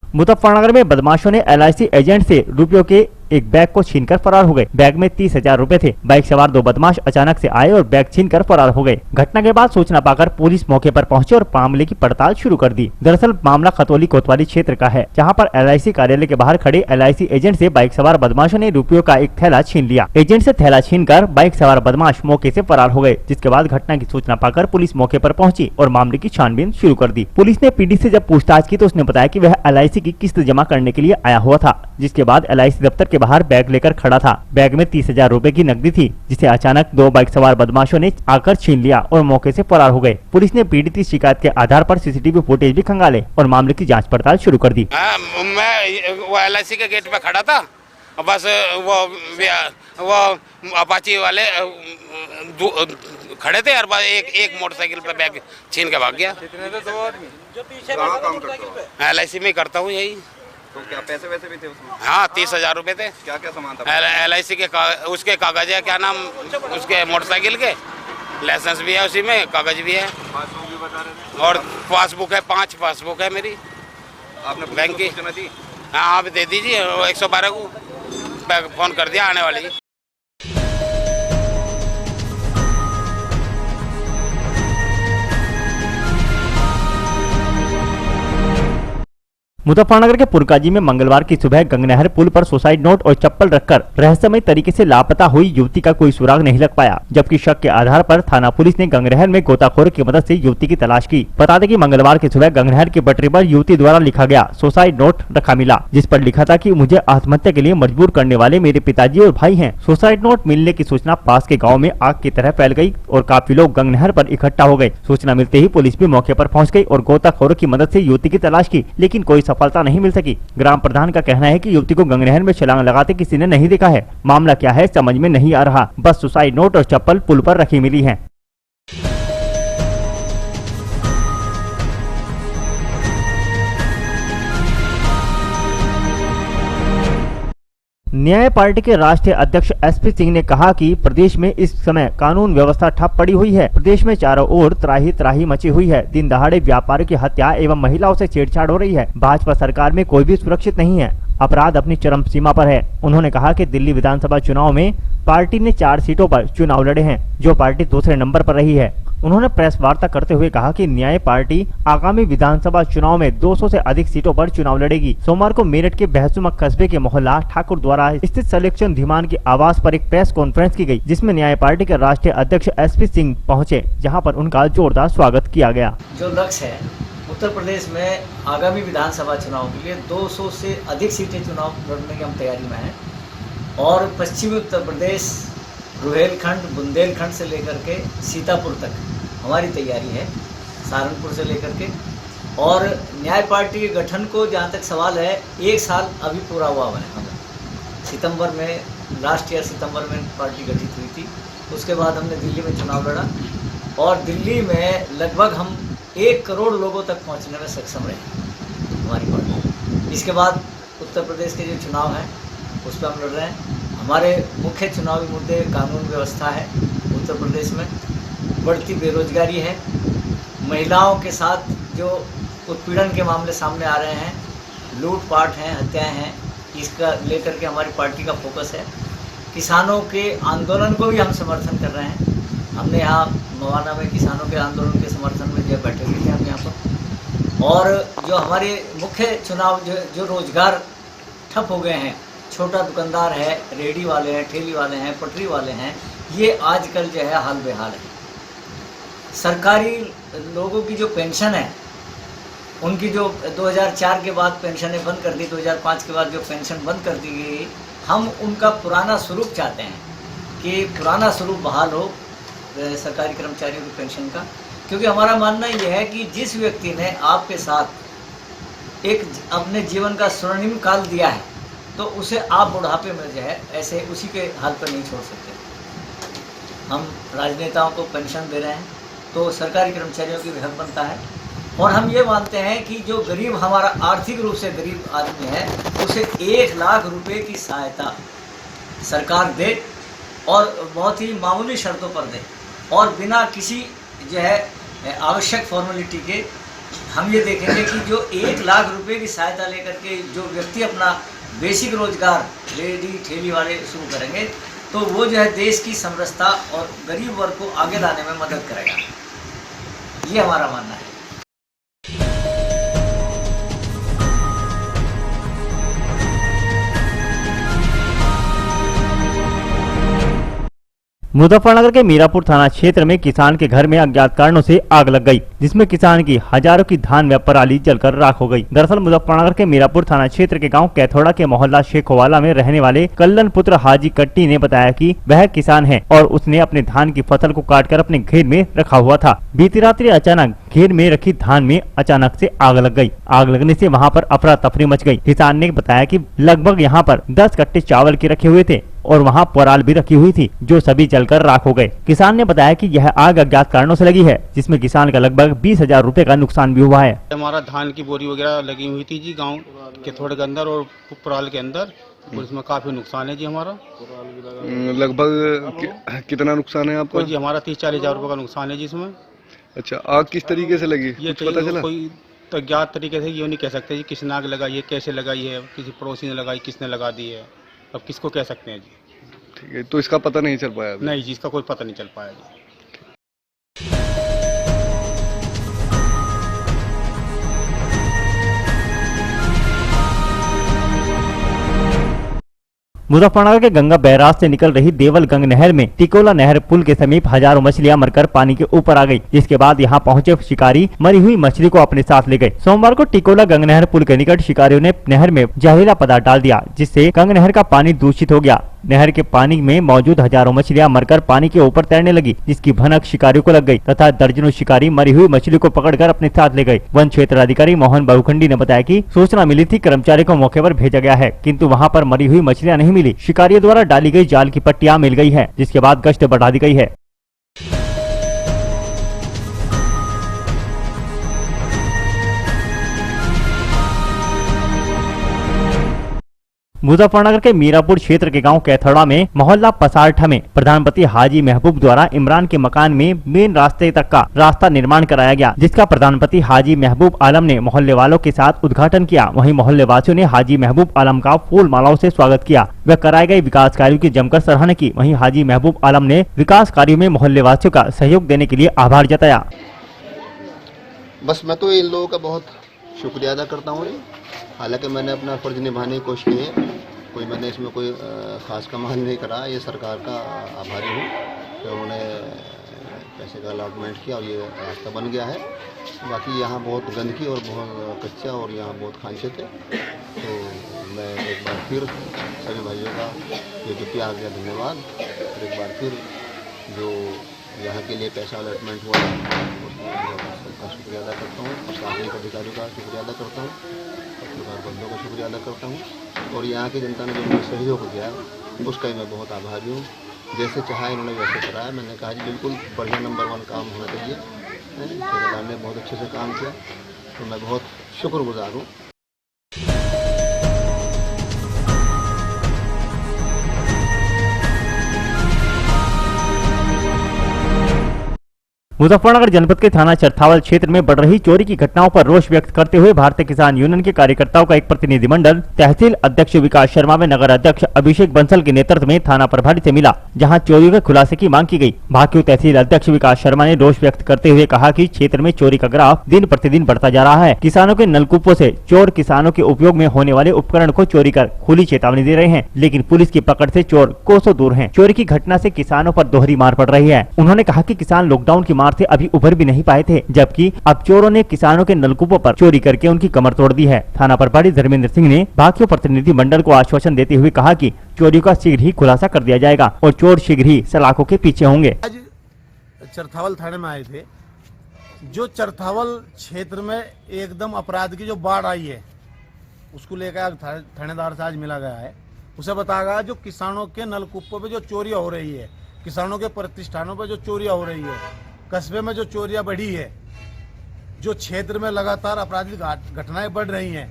मुजफ्फरनगर में बदमाशों ने LIC एजेंट से रुपयों के एक बैग को छीनकर फरार हो गए। बैग में 30,000 रुपए थे। बाइक सवार 2 बदमाश अचानक से आए और बैग छीनकर फरार हो गए। घटना के बाद सूचना पाकर पुलिस मौके पर पहुंची और मामले की पड़ताल शुरू कर दी। दरअसल मामला खतौली कोतवाली क्षेत्र का है, जहां पर LIC कार्यालय के बाहर खड़े LIC एजेंट से बाइक सवार बदमाशों ने रुपयों का एक थैला छीन लिया। एजेंट से थैला छीनकर बाइक सवार बदमाश मौके से फरार हो गए, जिसके बाद घटना की सूचना पाकर पुलिस मौके पर पहुंची और मामले की छानबीन शुरू कर दी। पुलिस ने PD से जब पूछताछ की तो उसने बताया कि वह LIC की किस्त जमा करने के लिए आया हुआ था, जिसके बाद LIC दफ्तर के बाहर बैग लेकर खड़ा था। बैग में 30,000 रुपए की नकदी थी, जिसे अचानक 2 बाइक सवार बदमाशों ने आकर छीन लिया और मौके से फरार हो गए। पुलिस ने पीड़ित की शिकायत के आधार पर CCTV फुटेज भी खंगाले और मामले की जांच पड़ताल शुरू कर दी। मैं वो LIC के गेट पे खड़ा था, बस वो अपाची वाले खड़े थे और बस एक मोटरसाइकिल पे बैग छीन के भाग गया। LIC में करता हूँ यही। तो क्या पैसे वैसे भी थे उसमें? हाँ, 30,000 रुपए थे। क्या क्या सामान था? LIC के उसके कागज है, क्या नाम उसके मोटरसाइकिल के, लाइसेंस भी है उसी में, कागज भी है। पासबुक भी बता रहे थे? और पासबुक है, 5 पासबुक है मेरी आपने बैंक की। दी? हाँ, आप दे दीजिए, 112 को फोन कर दिया आने वाली। मुजफ्फरनगर के पुरकाजी में मंगलवार की सुबह गंगनहर पुल पर सुसाइड नोट और चप्पल रखकर रहस्यमय तरीके से लापता हुई युवती का कोई सुराग नहीं लग पाया, जबकि शक के आधार पर थाना पुलिस ने गंगनहर में गोताखोर की मदद से युवती की तलाश की। बता दें कि मंगलवार की सुबह गंगनहर की पटरी पर युवती द्वारा लिखा गया सुसाइड नोट रखा मिला, जिस पर लिखा था कि मुझे आत्महत्या के लिए मजबूर करने वाले मेरे पिताजी और भाई हैं। सुसाइड नोट मिलने की सूचना पास के गाँव में आग की तरह फैल गयी और काफी लोग गंगनहर पर इकट्ठा हो गए। सूचना मिलते ही पुलिस भी मौके पर पहुँच गयी और गोताखोरों की मदद से युवती की तलाश की, लेकिन कोई सफलता नहीं मिल सकी। ग्राम प्रधान का कहना है कि युवती को गंगनहर में छलांग लगाते किसी ने नहीं देखा है। मामला क्या है समझ में नहीं आ रहा, बस सुसाइड नोट और चप्पल पुल पर रखी मिली है। न्याय पार्टी के राष्ट्रीय अध्यक्ष SP सिंह ने कहा कि प्रदेश में इस समय कानून व्यवस्था ठप पड़ी हुई है। प्रदेश में चारों ओर त्राही त्राही मची हुई है। दिन दहाड़े व्यापारियों की हत्या एवं महिलाओं से छेड़छाड़ हो रही है। भाजपा सरकार में कोई भी सुरक्षित नहीं है। अपराध अपनी चरम सीमा पर है। उन्होंने कहा कि दिल्ली विधानसभा चुनाव में पार्टी ने 4 सीटों पर चुनाव लड़े हैं, जो पार्टी दूसरे नंबर पर रही है। उन्होंने प्रेस वार्ता करते हुए कहा कि न्याय पार्टी आगामी विधानसभा चुनाव में 200 से अधिक सीटों पर चुनाव लड़ेगी। सोमवार को मेरठ के बहसुमा कस्बे के मोहल्ला ठाकुर द्वारा स्थित सिलेक्शन धीमान के आवास पर एक प्रेस कॉन्फ्रेंस की गई, जिसमें न्याय पार्टी के राष्ट्रीय अध्यक्ष SP सिंह पहुंचे, जहां पर उनका जोरदार स्वागत किया गया। जो लक्ष्य है उत्तर प्रदेश में आगामी विधानसभा चुनाव के लिए 200 से अधिक सीटें चुनाव लड़ने की हम तैयारी में हैं और पश्चिमी उत्तर प्रदेश रुहेलखंड, बुंदेलखंड से लेकर के सीतापुर तक हमारी तैयारी है, सहारनपुर से लेकर के। और न्याय पार्टी के गठन को जहाँ तक सवाल है, 1 साल अभी पूरा हुआ है। सितंबर में, लास्ट ईयर सितंबर में पार्टी गठित हुई थी। उसके बाद हमने दिल्ली में चुनाव लड़ा और दिल्ली में लगभग हम 1 करोड़ लोगों तक पहुंचने में सक्षम रहे हमारी पार्टी। इसके बाद उत्तर प्रदेश के जो चुनाव हैं उस पर हम लड़ रहे हैं। हमारे मुख्य चुनावी मुद्दे कानून व्यवस्था है उत्तर प्रदेश में, बढ़ती बेरोजगारी है, महिलाओं के साथ जो उत्पीड़न के मामले सामने आ रहे हैं, लूटपाट हैं, हत्याएं हैं, इसका लेकर के हमारी पार्टी का फोकस है। किसानों के आंदोलन को भी हम समर्थन कर रहे हैं। हमने यहाँ मवाना में किसानों के आंदोलन के समर्थन में जो बैठे हुए थे हम यहाँ पर। और जो हमारे मुख्य चुनाव जो रोजगार ठप हो गए हैं, छोटा दुकानदार है, रेडी वाले हैं, ठेली वाले हैं, पटरी वाले हैं, ये आजकल जो है हाल बेहाल है। सरकारी लोगों की जो पेंशन है, उनकी जो 2004 के बाद पेंशनें बंद कर दी, 2005 के बाद जो पेंशन बंद कर दी गई, हम उनका पुराना स्वरूप चाहते हैं कि पुराना स्वरूप बहाल हो सरकारी कर्मचारियों की पेंशन का। क्योंकि हमारा मानना यह है कि जिस व्यक्ति ने आपके साथ एक अपने जीवन का स्वर्णिम काल दिया है, तो उसे आप बुढ़ापे में जो है ऐसे उसी के हाल पर नहीं छोड़ सकते। हम राजनेताओं को पेंशन दे रहे हैं तो सरकारी कर्मचारियों की भी हक बनता है। और हम ये मानते हैं कि जो गरीब, हमारा आर्थिक रूप से गरीब आदमी है, उसे 1 लाख रुपए की सहायता सरकार दे और बहुत ही मामूली शर्तों पर दे और बिना किसी जो है आवश्यक फॉर्मेलिटी के। हम ये देखेंगे कि जो 1 लाख रुपए की सहायता लेकर के जो व्यक्ति अपना बेसिक रोजगार रेडी ठेली वाले शुरू करेंगे, तो वो जो है देश की समरसता और गरीब वर्ग को आगे लाने में मदद करेगा। ये हमारा मानना है। मुजफ्फरनगर के मीरापुर थाना क्षेत्र में किसान के घर में अज्ञात कारणों से आग लग गई, जिसमें किसान की हजारों की धान व पराली जलकर राख हो गई। दरअसल मुजफ्फरनगर के मीरापुर थाना क्षेत्र के गांव कैथोड़ा के मोहल्ला शेखोवाला में रहने वाले कल्लन पुत्र हाजी कट्टी ने बताया कि वह किसान है और उसने अपने धान की फसल को काटकर अपने घेर में रखा हुआ था। बीती रात्रि अचानक घेर में रखी धान में अचानक से आग लग गई। आग लगने से वहां पर अफरा तफरी मच गई। किसान ने बताया कि लगभग यहां पर 10 कट्टे चावल के रखे हुए थे और वहां पराल भी रखी हुई थी, जो सभी जलकर राख हो गए। किसान ने बताया कि यह आग अज्ञात कारणों से लगी है, जिसमें किसान का लगभग 20,000 रुपए का नुकसान भी हुआ है। हमारा धान की बोरी वगैरह लगी हुई थी जी गांव के थोड़े के अंदर और पराल के अंदर, और इसमें काफी नुकसान है जी हमारा। लगभग कितना नुकसान है आपका? जी हमारा 30-40 हजार रुपए का नुकसान है जी इसमें। अच्छा, आग किस तरीके से लगी, ये कुछ पता चला? कोई तो अज्ञात तरीके से ये नहीं कह सकते जी किसने आग लगाई है, कैसे लगाई है, किसी पड़ोसी ने लगाई, किसने लगा दी है, अब किसको कह सकते हैं जी। ठीक है, तो इसका पता नहीं चल पाया अभी? नहीं जी, इसका कोई पता नहीं चल पाया जी। मुजफ्फरनगर के गंगा बैराज से निकल रही देवल गंग नहर में टिकोला नहर पुल के समीप हजारों मछलियां मरकर पानी के ऊपर आ गई, जिसके बाद यहां पहुंचे शिकारी मरी हुई मछली को अपने साथ ले गए। सोमवार को टिकोला गंग नहर पुल के निकट शिकारियों ने नहर में जहरीला पदार्थ डाल दिया, जिससे गंग नहर का पानी दूषित हो गया। नहर के पानी में मौजूद हजारों मछलियां मरकर पानी के ऊपर तैरने लगी, जिसकी भनक शिकारियों को लग गई तथा दर्जनों शिकारी मरी हुई मछली को पकड़कर अपने साथ ले गए। वन क्षेत्र अधिकारी मोहन बहुखंडी ने बताया कि सूचना मिली थी, कर्मचारी को मौके पर भेजा गया है, किंतु वहां पर मरी हुई मछलियां नहीं मिली। शिकारियों द्वारा डाली गई जाल की पट्टियां मिल गई है, जिसके बाद गश्त बढ़ा दी गई है। मुजफ्फरनगर के मीरापुर क्षेत्र के गांव कैथोड़ा में मोहल्ला पसारठा में प्रधानमंत्री हाजी महबूब द्वारा इमरान के मकान में मेन रास्ते तक का रास्ता निर्माण कराया गया, जिसका प्रधानमंत्री हाजी महबूब आलम ने मोहल्ले वालों के साथ उद्घाटन किया। वहीं मोहल्ले वासियों ने हाजी महबूब आलम का फूल मालाओं से स्वागत किया व कराए गए विकास कार्यों की जमकर सराहना की। वहीं हाजी महबूब आलम ने विकास कार्यों में मोहल्ले वासियों का सहयोग देने के लिए आभार जताया। बस मैं तो इन लोगों का बहुत शुक्रिया अदा करता हूँ। हालांकि मैंने अपना फ़र्ज़ निभाने की कोशिश की है, कोई मैंने इसमें कोई ख़ास कमाल नहीं करा। ये सरकार का आभारी हूँ कि उन्होंने पैसे का अलॉटमेंट किया और ये रास्ता बन गया है। बाकी यहाँ बहुत गंदगी और बहुत कच्चा और यहाँ बहुत खांचे थे, तो मैं एक बार फिर सभी भाइयों का जो प्यार दिया धन्यवाद। और एक बार फिर जो यहाँ के लिए पैसा अलॉटमेंट हुआ उसका शुक्रिया अदा करता हूँ, प्रशासनिक अधिकारियों का शुक्रिया अदा करता हूँ, पत्रकार बंधुओं का शुक्रिया अदा करता हूँ। और यहाँ की जनता ने जो मुझे सहयोग दिया उसका ही मैं बहुत आभारी हूँ। जैसे चाहा इन्होंने वैसे कराया। मैंने कहा जी बिल्कुल बढ़िया नंबर 1 काम होना चाहिए। ठेकेदार ने बहुत अच्छे से काम किया, तो मैं बहुत शुक्रगुजार हूँ। मुजफ्फरनगर जनपद के थाना चरथावल क्षेत्र में बढ़ रही चोरी की घटनाओं पर रोष व्यक्त करते हुए भारतीय किसान यूनियन के कार्यकर्ताओं का एक प्रतिनिधिमंडल तहसील अध्यक्ष विकास शर्मा व नगर अध्यक्ष अभिषेक बंसल के नेतृत्व में थाना प्रभारी से मिला, जहां चोरियों के खुलासे की मांग की गई। भाकियू तहसील अध्यक्ष विकास शर्मा ने रोष व्यक्त करते हुए कहा कि क्षेत्र में चोरी का ग्राफ दिन प्रतिदिन बढ़ता जा रहा है। किसानों के नलकूपों से चोर किसानों के उपयोग में होने वाले उपकरण को चोरी कर खुली चेतावनी दे रहे हैं, लेकिन पुलिस की पकड़ से चोर कोसों दूर हैं। चोरी की घटना से किसानों पर दोहरी मार पड़ रही है। उन्होंने कहा कि किसान लॉकडाउन की मार से अभी उभर भी नहीं पाए थे, जबकि अब चोरों ने किसानों के नलकूपों पर चोरी करके उनकी कमर तोड़ दी है। थाना प्रभारी धर्मेंद्र सिंह ने भाकियू प्रतिनिधि मंडल को आश्वासन देते हुए कहा कि चोरियों का शीघ्र ही खुलासा कर दिया जाएगा और चोर शीघ्र ही सलाखों के पीछे होंगे। आज चरथावल थाने में आए थे। जो चरथावल क्षेत्र में एकदम अपराध की जो बाढ़ आई है उसको लेकर थानेदार से आज मिला गया है। उसे बताया गया जो किसानों के नलकूपों पे जो चोरियां हो रही है, किसानों के प्रतिष्ठानों पे जो चोरियां हो रही है, कस्बे में जो चोरियां बढ़ी है, जो क्षेत्र में लगातार आपराधिक घटनाएं बढ़ रही हैं,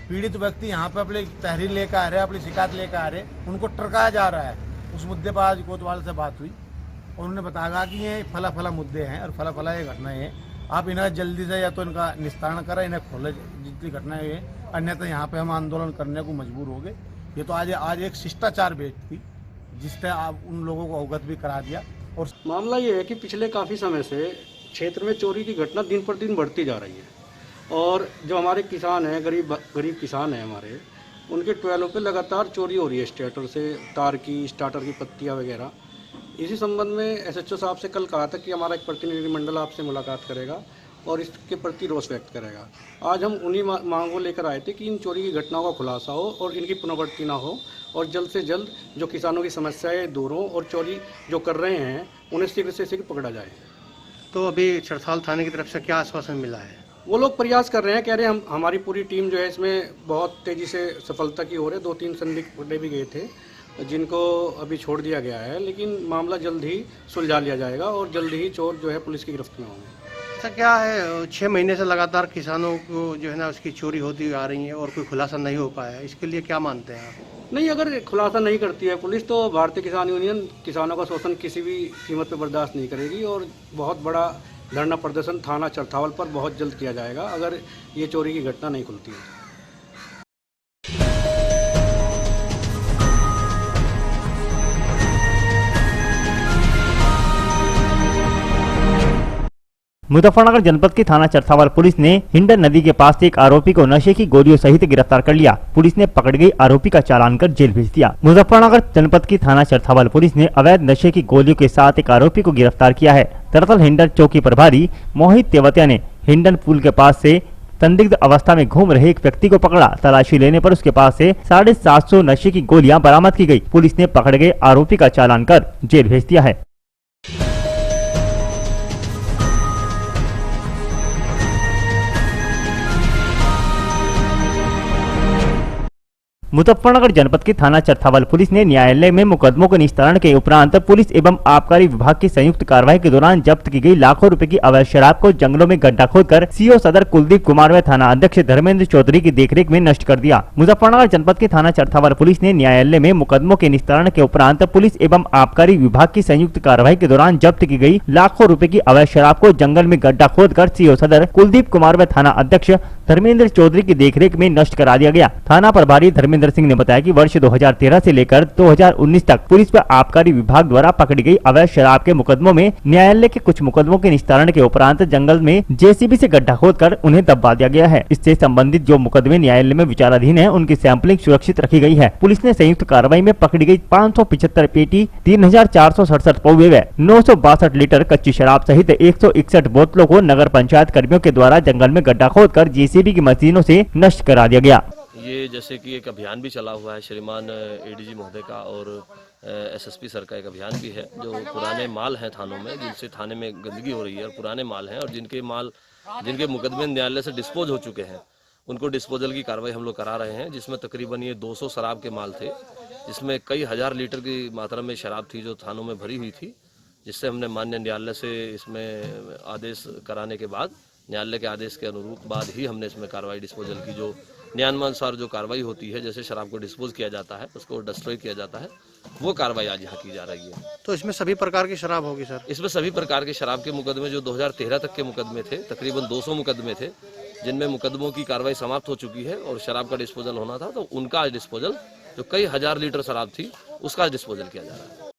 पीड़ित व्यक्ति यहाँ पे अपनी तहरीर लेकर आ रहे हैं, अपनी शिकायत लेकर आ रहे हैं, उनको टरकाया जा रहा है। उस मुद्दे पर आज कोतवाल से बात हुई और उन्होंने बताया कि ये फला मुद्दे हैं और फला ये घटनाएं हैं, आप इन्हें जल्दी से या तो इनका निस्तारण करें, इन्हें खोले जितनी घटनाएं हैं, अन्यथा यहाँ पे हम आंदोलन करने को मजबूर हो गए। ये तो आज एक शिष्टाचार भेंट थी जिससे आप उन लोगों को अवगत भी करा दिया। और मामला ये है कि पिछले काफ़ी समय से क्षेत्र में चोरी की घटना दिन पर दिन बढ़ती जा रही है और जो हमारे किसान हैं, गरीब किसान हैं हमारे, उनके ट्वेलों पे लगातार चोरी हो रही है, स्टार्टर से तार की, स्टार्टर की पत्तियां वगैरह। इसी संबंध में एसएचओ साहब से कल कहा था कि हमारा एक प्रतिनिधिमंडल आपसे मुलाकात करेगा और इसके प्रति रोष व्यक्त करेगा। आज हम उन्हीं मांगों लेकर आए थे कि इन चोरी की घटनाओं का खुलासा हो और इनकी पुनरावृत्ति ना हो और जल्द से जल्द जो किसानों की समस्याएं दूर हों और चोरी जो कर रहे हैं उन्हें शीघ्र से शीघ्र पकड़ा जाए। तो अभी चरथावल थाने की तरफ से क्या आश्वासन मिला है? वो लोग प्रयास कर रहे हैं, कह रहे हैं हमारी पूरी टीम जो है इसमें बहुत तेज़ी से सफलता की ओर है। 2-3 संदिग्ध पकड़े भी गए थे जिनको अभी छोड़ दिया गया है, लेकिन मामला जल्द ही सुलझा लिया जाएगा और जल्द ही चोर जो है पुलिस की गिरफ्त में होंगे। ऐसा क्या है 6 महीने से लगातार किसानों को जो है ना उसकी चोरी होती आ रही है और कोई खुलासा नहीं हो पाया, इसके लिए क्या मानते हैं आप? नहीं, अगर खुलासा नहीं करती है पुलिस तो भारतीय किसान यूनियन किसानों का शोषण किसी भी कीमत पर बर्दाश्त नहीं करेगी और बहुत बड़ा धरना प्रदर्शन थाना चरथावल पर बहुत जल्द किया जाएगा अगर ये चोरी की घटना नहीं खुलती है। मुजफ्फरनगर जनपद की थाना चरथावल पुलिस ने हिंडन नदी के पास से एक आरोपी को नशे की गोलियों सहित गिरफ्तार कर लिया। पुलिस ने पकड़ गई आरोपी का चालान कर जेल भेज दिया। मुजफ्फरनगर जनपद की थाना चरथावल पुलिस ने अवैध नशे की गोलियों के साथ एक आरोपी को गिरफ्तार किया है। दरअसल हिंडन चौकी प्रभारी मोहित तेवतिया ने हिंडन पुल के पास से संदिग्ध अवस्था में घूम रहे एक व्यक्ति को पकड़ा। तलाशी लेने पर उसके पास से 750 नशे की गोलियां बरामद की गई। पुलिस ने पकड़ गए आरोपी का चालान कर जेल भेज दिया है। मुजफ्फरनगर जनपद की थाना चरथावल पुलिस ने न्यायालय में मुकदमों के निस्तारण के उपरांत पुलिस एवं आबकारी विभाग की संयुक्त कार्रवाई के दौरान जब्त की गई लाखों रुपए की अवैध शराब को जंगलों में गड्ढा खोदकर सीओ सदर कुलदीप कुमार व थाना अध्यक्ष धर्मेंद्र चौधरी की देखरेख में नष्ट कर दिया। मुजफ्फरनगर जनपद की थाना चरथावल पुलिस ने न्यायालय में मुकदमों के निस्तारण के उपरांत पुलिस एवं आबकारी विभाग की संयुक्त कार्रवाई के दौरान जब्त की गई लाखों रुपए की अवैध शराब को जंगल में गड्ढा खोदकर सीओ सदर कुलदीप कुमार व थाना अध्यक्ष धर्मेंद्र चौधरी की देखरेख में नष्ट करा दिया गया। थाना प्रभारी धर्मेंद्र सिंह ने बताया कि वर्ष 2013 से लेकर 2019 तक पुलिस व आबकारी विभाग द्वारा पकड़ी गई अवैध शराब के मुकदमों में न्यायालय के कुछ मुकदमों के निस्तारण के उपरांत जंगल में जेसीबी से गड्ढा खोदकर उन्हें दबा दिया गया है। इससे संबंधित जो मुकदमे न्यायालय में विचाराधीन है उनकी सैंपलिंग सुरक्षित रखी गई है। पुलिस ने संयुक्त कार्रवाई में पकड़ी गई 575 पेटी 3467 पौवे व 962 लीटर कच्ची शराब सहित 161 बोतलों को नगर पंचायत कर्मियों के द्वारा जंगल में गड्ढा खोदकर जेसीबी की मशीनों से नष्ट करा दिया गया। ये जैसे कि एक अभियान भी चला हुआ है श्रीमान एडीजी महोदय का और एसएसपी सर का एक अभियान भी है। जो पुराने माल हैं थानों में जिनसे थाने में गंदगी हो रही है और पुराने माल हैं और जिनके मुकदमे न्यायालय से डिस्पोज हो चुके हैं उनको डिस्पोजल की कार्रवाई हम लोग करा रहे हैं, जिसमें तकरीबन ये 200 शराब के माल थे, जिसमें कई हजार लीटर की मात्रा में शराब थी जो थानों में भरी हुई थी, जिससे हमने माननीय न्यायालय से इसमें आदेश कराने के बाद, न्यायालय के आदेश के अनुरूप बाद ही हमने इसमें कार्रवाई डिस्पोजल की, जो नियमानुसार जो कार्रवाई होती है, जैसे शराब को डिस्पोज किया जाता है, उसको डिस्ट्रॉय किया जाता है, वो कार्रवाई आज यहाँ की जा रही है। तो इसमें सभी प्रकार की शराब होगी सर? इसमें सभी प्रकार के शराब के मुकदमे जो 2013 तक के मुकदमे थे, तकरीबन 200 मुकदमे थे, जिनमें मुकदमों की कार्रवाई समाप्त हो चुकी है और शराब का डिस्पोजल होना था, तो उनका आज डिस्पोजल, जो कई हजार लीटर शराब थी, उसका डिस्पोजल किया जा रहा है।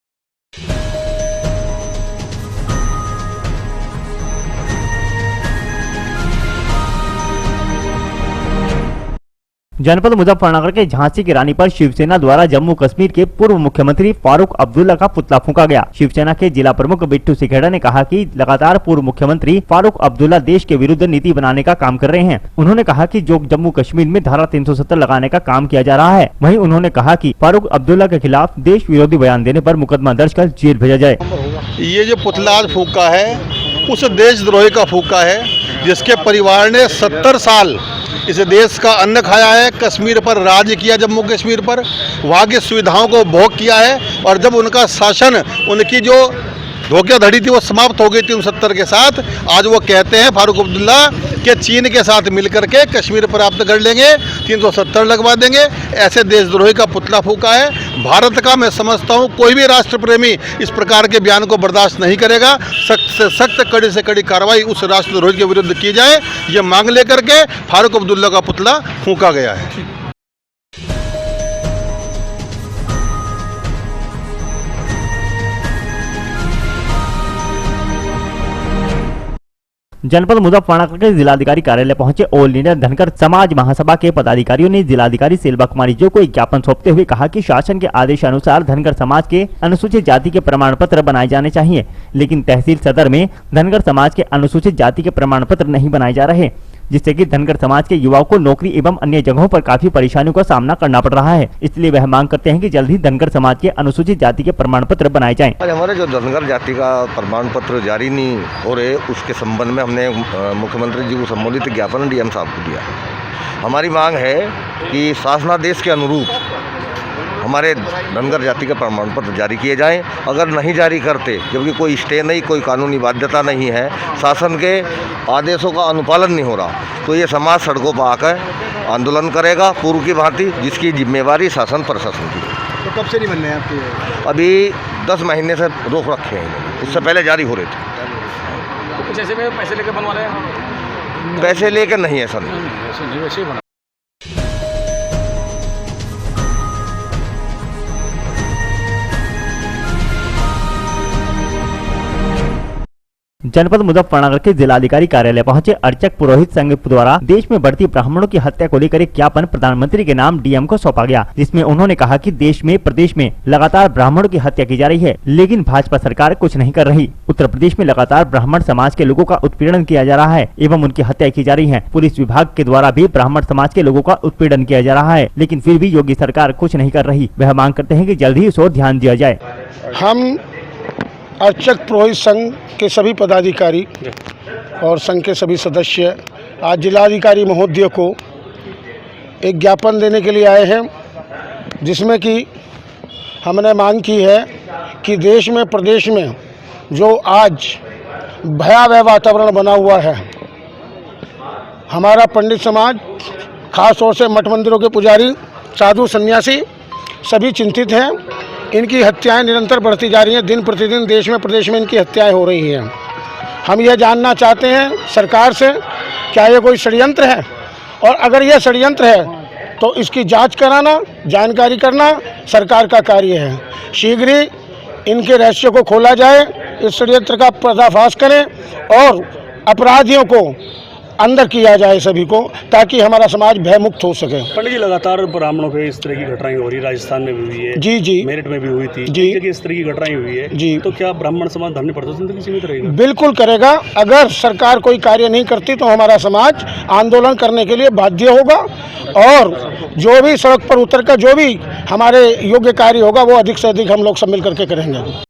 जनपद मुजफ्फरनगर के झांसी की रानी पर शिवसेना द्वारा जम्मू कश्मीर के पूर्व मुख्यमंत्री फारूक अब्दुल्ला का पुतला फूंका गया। शिवसेना के जिला प्रमुख बिट्टू सिखेड़ा ने कहा कि लगातार पूर्व मुख्यमंत्री फारूक अब्दुल्ला देश के विरुद्ध नीति बनाने का काम कर रहे हैं। उन्होंने कहा कि जो जम्मू कश्मीर में धारा 370 लगाने का काम किया जा रहा है, वहीं उन्होंने कहा कि फारूक अब्दुल्ला के खिलाफ देश विरोधी बयान देने पर मुकदमा दर्ज कर जेल भेजा जाए। ये जो पुतला आज फूंका है उस देशद्रोही का फूंका है, जिसके परिवार ने 70 साल इस देश का अन्न खाया है, कश्मीर पर राज किया, जम्मू कश्मीर पर वहाँ की सुविधाओं को भोग किया है, और जब उनका शासन, उनकी जो धोखाधड़ी थी वो समाप्त हो गई थी 69 के साथ, आज वो कहते हैं फारूक अब्दुल्ला कि चीन के साथ मिलकर के कश्मीर प्राप्त कर लेंगे, 370 लगवा देंगे। ऐसे देशद्रोही का पुतला फूंका है भारत का। मैं समझता हूँ कोई भी राष्ट्र प्रेमी इस प्रकार के बयान को बर्दाश्त नहीं करेगा। सख्त से सख्त, कड़ी से कड़ी कार्रवाई उस राष्ट्रद्रोही के विरुद्ध की जाए, ये मांग लेकर के फारूक अब्दुल्ला का पुतला फूंका गया है। जनपद मुजफ्फरनगर के जिलाधिकारी कार्यालय पहुंचे ऑल इंडिया धनकर समाज महासभा के पदाधिकारियों ने जिलाधिकारी सेल्वा कुमारी जो को एक ज्ञापन सौंपते हुए कहा कि शासन के आदेशानुसार धनकर समाज के अनुसूचित जाति के प्रमाण पत्र बनाए जाने चाहिए, लेकिन तहसील सदर में धनकर समाज के अनुसूचित जाति के प्रमाण पत्र नहीं बनाए जा रहे, जिससे कि धनगर समाज के युवाओं को नौकरी एवं अन्य जगहों पर काफी परेशानियों का सामना करना पड़ रहा है। इसलिए वह मांग करते हैं कि जल्द ही धनगर समाज के अनुसूचित जाति के प्रमाण पत्र बनाए जाएं। आज हमारे जो धनगर जाति का प्रमाण पत्र जारी नहीं हो रहे, उसके संबंध में हमने मुख्यमंत्री जी को संबोधित ज्ञापन डीएम साहब को दिया। हमारी मांग है कि शासनादेश के अनुरूप हमारे धनगर जाति के प्रमाण पत्र जारी किए जाएं। अगर नहीं जारी करते, जबकि कोई स्टे नहीं, कोई कानूनी बाध्यता नहीं है, शासन के आदेशों का अनुपालन नहीं हो रहा, तो ये समाज सड़कों पर आकर आंदोलन करेगा पूर्व की भांति, जिसकी जिम्मेवारी शासन प्रशासन की। तो कब से नहीं बनने आपके? अभी 10 महीने से रोक रखे हैं, उससे पहले जारी हो रहे थे। तो कुछ ऐसे में पैसे लेकर बनवा रहे हैं? पैसे लेकर नहीं, ऐसा नहीं, वैसे ही बना। जनपद मुजफ्फरनगर के जिलाधिकारी कार्यालय पहुंचे अर्चक पुरोहित संघ द्वारा देश में बढ़ती ब्राह्मणों की हत्या को लेकर एक ज्ञापन प्रधानमंत्री के नाम डीएम को सौंपा गया, जिसमें उन्होंने कहा कि प्रदेश में लगातार ब्राह्मणों की हत्या की जा रही है, लेकिन भाजपा सरकार कुछ नहीं कर रही। उत्तर प्रदेश में लगातार ब्राह्मण समाज के लोगों का उत्पीड़न किया जा रहा है एवं उनकी हत्या की जा रही है। पुलिस विभाग के द्वारा भी ब्राह्मण समाज के लोगों का उत्पीड़न किया जा रहा है, लेकिन फिर भी योगी सरकार कुछ नहीं कर रही। वह मांग करते हैं कि जल्द ही इस ओर ध्यान दिया जाए। हम अर्चक पुरोहित संघ के सभी पदाधिकारी और संघ के सभी सदस्य आज जिलाधिकारी महोदय को एक ज्ञापन देने के लिए आए हैं, जिसमें कि हमने मांग की है कि देश में, प्रदेश में जो आज भयावह वातावरण बना हुआ है, हमारा पंडित समाज, खास तौर से मठ मंदिरों के पुजारी, साधु सन्यासी सभी चिंतित हैं। इनकी हत्याएं निरंतर बढ़ती जा रही हैं, दिन प्रतिदिन देश में, प्रदेश में इनकी हत्याएं हो रही हैं। हम यह जानना चाहते हैं सरकार से, क्या ये कोई षड्यंत्र है, और अगर यह षड्यंत्र है तो इसकी जांच कराना, जानकारी करना सरकार का कार्य है। शीघ्र ही इनके रहस्य को खोला जाए, इस षड्यंत्र का पर्दाफाश करें और अपराधियों को अंदर किया जाए सभी को, ताकि हमारा समाज भयमुक्त हो सके। पंडित जी, लगातार ब्राह्मणों पे इस तरह की घटनाएं हो रही, राजस्थान में भी हुई है, जी, मेरठ में भी हुई थी, जी, इस तरह की घटनाएं हुई है, जी, तो क्या ब्राह्मण समाज धरने प्रदर्शन तक सीमित रहेगा? बिल्कुल करेगा। अगर सरकार कोई कार्य नहीं करती तो हमारा समाज आंदोलन करने के लिए बाध्य होगा, और जो भी सड़क पर उतर कर जो भी हमारे योग्य कार्य होगा वो अधिक से अधिक हम लोग सब मिल करके करेंगे।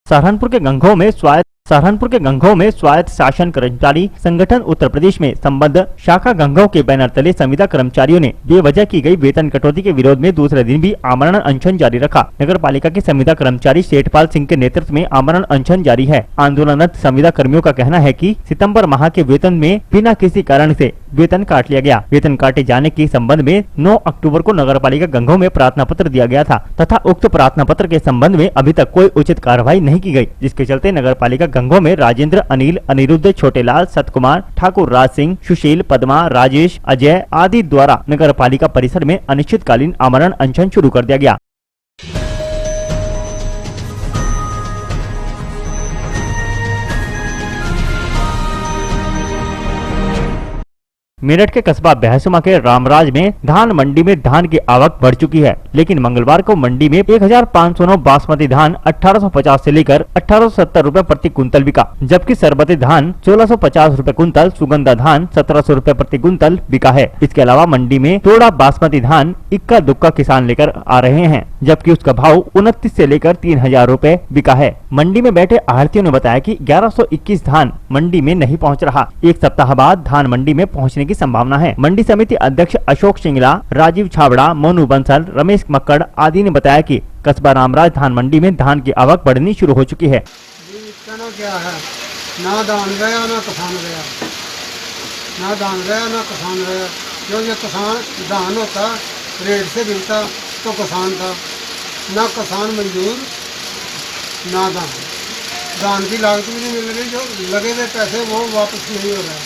सहारनपुर के गंगोह में स्वायत्त शासन कर्मचारी संगठन उत्तर प्रदेश में संबद्ध शाखा गंगोह के बैनर तले संविदा कर्मचारियों ने बेवजह की गई वेतन कटौती के विरोध में दूसरे दिन भी आमरण अनशन जारी रखा। नगर पालिका के संविदा कर्मचारी सेठपाल सिंह के नेतृत्व में आमरण अनशन जारी है। आंदोलनरत संविदा कर्मियों का कहना है कि सितंबर माह के वेतन में बिना किसी कारण से वेतन काट लिया गया। वेतन काटे जाने के संबंध में 9 अक्टूबर को नगर पालिका गंगोह में प्रार्थना पत्र दिया गया था तथा उक्त प्रार्थना पत्र के संबंध में अभी तक कोई उचित कार्रवाई नहीं की गई, जिसके चलते नगर पालिका गंगोह में राजेंद्र, अनिल, अनिरुद्ध, छोटेलाल, सतकुमार, ठाकुर राज सिंह, सुशील, पद्मा, राजेश, अजय आदि द्वारा नगर पालिका परिसर में अनिश्चितकालीन आमरण अनशन शुरू कर दिया गया। मेरठ के कस्बा बहसुमा के रामराज में धान मंडी में धान की आवक बढ़ चुकी है, लेकिन मंगलवार को मंडी में 1509 बासमती धान 1850 से लेकर 1870 रुपए प्रति कुंतल बिका, जबकि सरबती धान 1650 रुपए कुंतल, सुगंधा धान 1700 रुपए प्रति कुंतल बिका है। इसके अलावा मंडी में थोड़ा बासमती धान इक्का दुक्का किसान लेकर आ रहे हैं, जबकि उसका भाव 29 से लेकर 3000 रुपए बिका है। मंडी में बैठे आढ़तियों ने बताया कि 1121 धान मंडी में नहीं पहुंच रहा। एक सप्ताह बाद धान मंडी में पहुंचने की संभावना है। मंडी समिति अध्यक्ष अशोक सिंगला, राजीव छाबड़ा, मोनू बंसल, रमेश मक्कड़ आदि ने बताया कि कस्बा रामराज धान मंडी में धान की आवक बढ़नी शुरू हो चुकी है। क्या है, ना धान गया ना किसान गया, ना धान गया ना किसान गया। जो ये किसान धान होता रेट से मिलता तो किसान था, ना किसान मजदूर ना धान की लागत भी नहीं मिल रही। जो लगे हुए पैसे वो वापस नहीं हो रहा।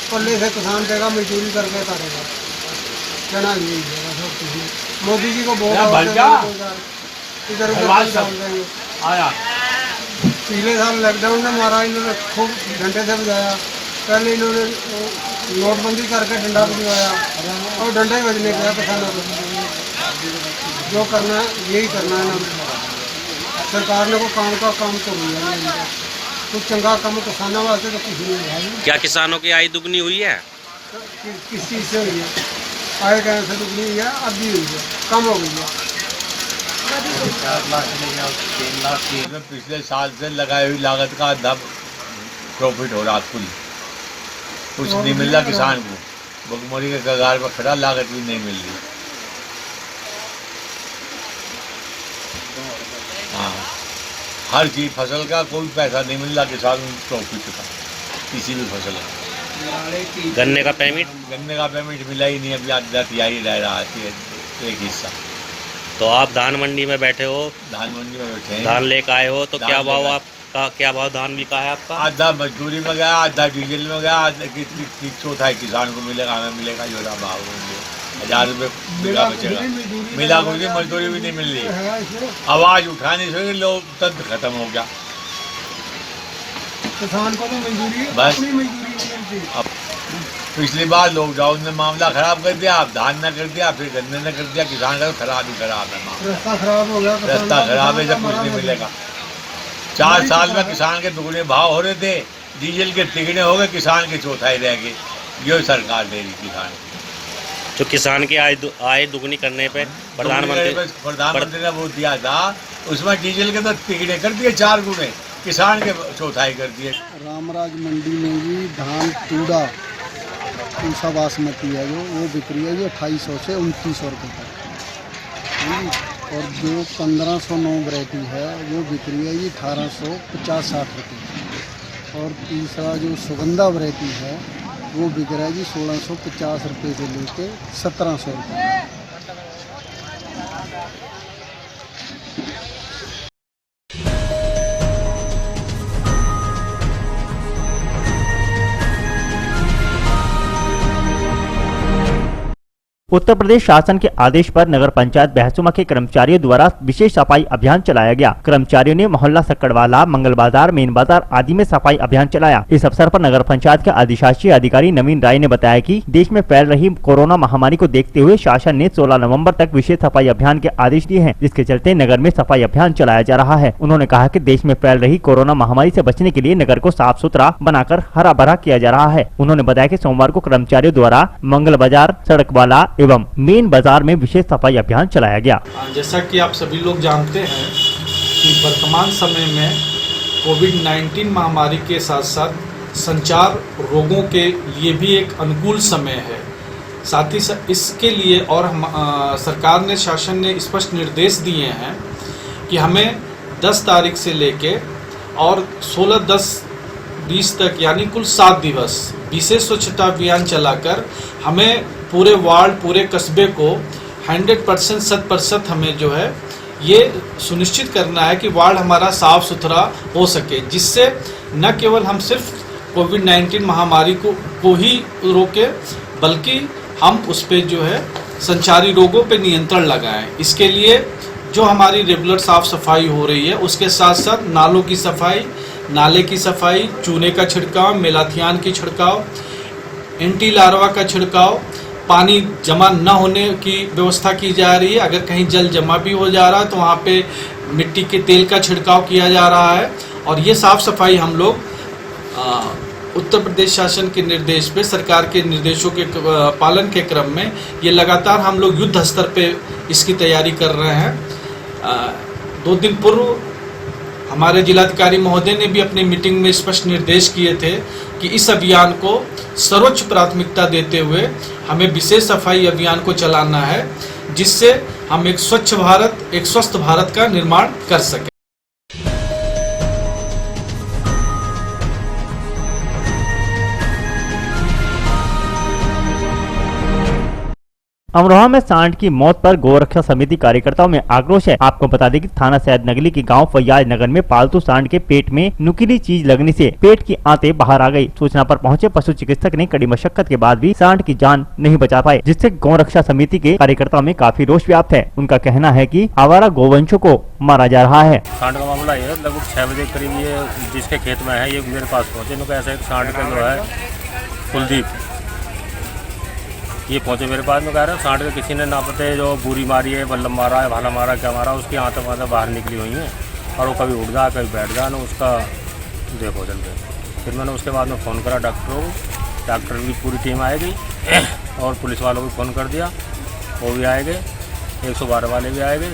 पल्ले से किसान देगा, मजदूरी करके करेगा। कहना यही है, मोदी जी को इधर आया। पिछले साल लॉकडाउन ने मारा, इन्होंने खूब डंडे से बजाया। पहले इन्होंने नोटबंदी करके डंडा बजवाया और डंडा ही बजने गया किसानों को। जो करना है यही करना है ना। सरकार ने को काम का काम तो लिया, कुछ चंगा काम किसानों वास्ते तो कुछ नहीं है। क्या किसानों की आय दुगनी हुई है? किस चीज़ से हुई है? आय कहने से दुगनी हुई है, अब भी हुई है, कम हो गई है। 4 लाख 3 लाख की पिछले साल से लगाई हुई लागत का आधा प्रॉफिट हो रहा, कुछ नहीं मिल रहा किसान को। भुखमरी के कगार पर खड़ा, लागत भी नहीं मिल रही। हाँ, हर चीज फसल का कोई पैसा नहीं मिल रहा किसान प्रॉफिट का, किसी भी फसल का। गन्ने का पेमेंट मिला ही नहीं, अभी आधी आई रह रहा है एक हिस्सा। तो आप धान मंडी में बैठे हो, धान मंडी में बैठे हैं, धान लेकर आए हो, तो क्या भाव आपका, क्या भाव धान बिका है आपका? आधा मजदूरी में गया, आधा डीजल में गया, आधा चौथा किसान को मिलेगा, हमें मिलेगा जो भाव 1000 रुपये बिका बचेगा। मिला कुछ नहीं, मजदूरी भी नहीं मिल रही। आवाज उठाने से लोग तंत्र खत्म हो गया। किसान को तो मजदूरी बस अपनी मजदूरी नहीं मिलती। पिछली बार लॉकडाउन ने मामला खराब कर दिया, अब धान न कर दिया, फिर गन्ने न कर दिया, किसान का खराब ही खराब है मामला। रास्ता खराब हो गया, रास्ता खराब है, जब कुछ नहीं मिलेगा। 4 साल में किसान के दुगने भाव हो रहे थे, डीजल के तिगने हो गए, किसान के चौथाई रह गए। ये सरकार दे रही किसान को। जो किसान की आय दुगनी करने पे प्रधानमंत्री ने वो दिया था, उसमें डीजल के तो तिगने कर दिए, 4 गुने, किसान के चौथाई कर दिए। रामराज मंडी में भी धान तूड़ा पूसा बासमती है जो वो बिक रही है जी 2800 से 2900 रुपये तक। और जो 1509 वैरायटी है वो बिक रही है जी 1850-60 रुपये। और तीसरा जो सुगंधा वैरायटी है वो बिक रहा है जी 1650 रुपये से लेके 1700 रुपये। उत्तर प्रदेश शासन के आदेश पर नगर पंचायत बहसुमा के कर्मचारियों द्वारा विशेष सफाई अभियान चलाया गया। कर्मचारियों ने मोहल्ला सक्कड़वाला, मंगल बाजार, मेन बाजार आदि में सफाई अभियान चलाया। इस अवसर पर नगर पंचायत के अधिशासी अधिकारी नवीन राय ने बताया कि देश में फैल रही कोरोना महामारी को देखते हुए शासन ने 16 नवम्बर तक विशेष सफाई अभियान के आदेश दिए हैं, जिसके चलते नगर में सफाई अभियान चलाया जा रहा है। उन्होंने कहा कि देश में फैल रही कोरोना महामारी से बचने के लिए नगर को साफ सुथरा बनाकर हरा भरा किया जा रहा है। उन्होंने बताया कि सोमवार को कर्मचारियों द्वारा मंगल बाजार, सड़कवाला एवं मेन बाजार में विशेष सफाई अभियान चलाया गया। जैसा कि आप सभी लोग जानते हैं कि वर्तमान समय में कोविड-19 महामारी के साथ साथ संचार रोगों के लिए भी एक अनुकूल समय है। साथ ही इसके लिए और सरकार ने, शासन ने स्पष्ट निर्देश दिए हैं कि हमें 10 तारीख से लेके और 16-10-20 तक यानी कुल 7 दिवस विशेष स्वच्छता अभियान चलाकर हमें पूरे वार्ड, पूरे कस्बे को 100% 100% हमें जो है ये सुनिश्चित करना है कि वार्ड हमारा साफ सुथरा हो सके, जिससे न केवल हम सिर्फ कोविड-19 महामारी को ही रोके, बल्कि हम उस पर जो है संचारी रोगों पे नियंत्रण लगाएं। इसके लिए जो हमारी रेगुलर साफ सफाई हो रही है, उसके साथ साथ नालों की सफाई, नाले की सफाई, चूने का छिड़काव, मेलाथियान की छिड़काव, एंटी लार्वा का छिड़काव, पानी जमा न होने की व्यवस्था की जा रही है। अगर कहीं जल जमा भी हो जा रहा है तो वहाँ पे मिट्टी के तेल का छिड़काव किया जा रहा है। और ये साफ सफाई हम लोग उत्तर प्रदेश शासन के निर्देश पे, सरकार के निर्देशों के पालन के क्रम में ये लगातार हम लोग युद्ध स्तर पे इसकी तैयारी कर रहे हैं। 2 दिन पूर्व हमारे जिलाधिकारी महोदय ने भी अपनी मीटिंग में स्पष्ट निर्देश किए थे कि इस अभियान को सर्वोच्च प्राथमिकता देते हुए हमें विशेष सफाई अभियान को चलाना है, जिससे हम एक स्वच्छ भारत, एक स्वस्थ भारत का निर्माण कर सकें। अमरोहा में सांड की मौत पर गौरक्षा समिति कार्यकर्ताओं में आक्रोश है। आपको बता दें कि थाना सैद नगली के गांव फैयाज नगर में पालतू सांड के पेट में नुकीली चीज लगने से पेट की आंतें बाहर आ गई। सूचना पर पहुंचे पशु चिकित्सक ने कड़ी मशक्कत के बाद भी सांड की जान नहीं बचा पाए, जिससे गौरक्षा समिति के कार्यकर्ताओं में काफी रोष व्याप्त है। उनका कहना है कि आवारा गोवंशों को मारा जा रहा है। सांड का मामला ये लगभग 6 बजे करीब ये जिसके खेत में है, ये मेरे पास पहुँचे। इनको ऐसा सांड का जो है कुलदीप, ये पहुँचे मेरे पास में, कह रहे हैं सांड के किसी ने ना पते जो बूरी मारी है, बल्लम मारा है, भाला मारा, क्या मारा, उसकी आंतें बाहर निकली हुई हैं और वो कभी उठ गया कभी बैठ गया ना, उसका देखो चल के। फिर मैंने उसके बाद में फ़ोन करा डॉक्टरों को, डॉक्टर की पूरी टीम आए गई और पुलिस वालों को फ़ोन कर दिया, वो भी आए गए, 112 वाले भी आए गए,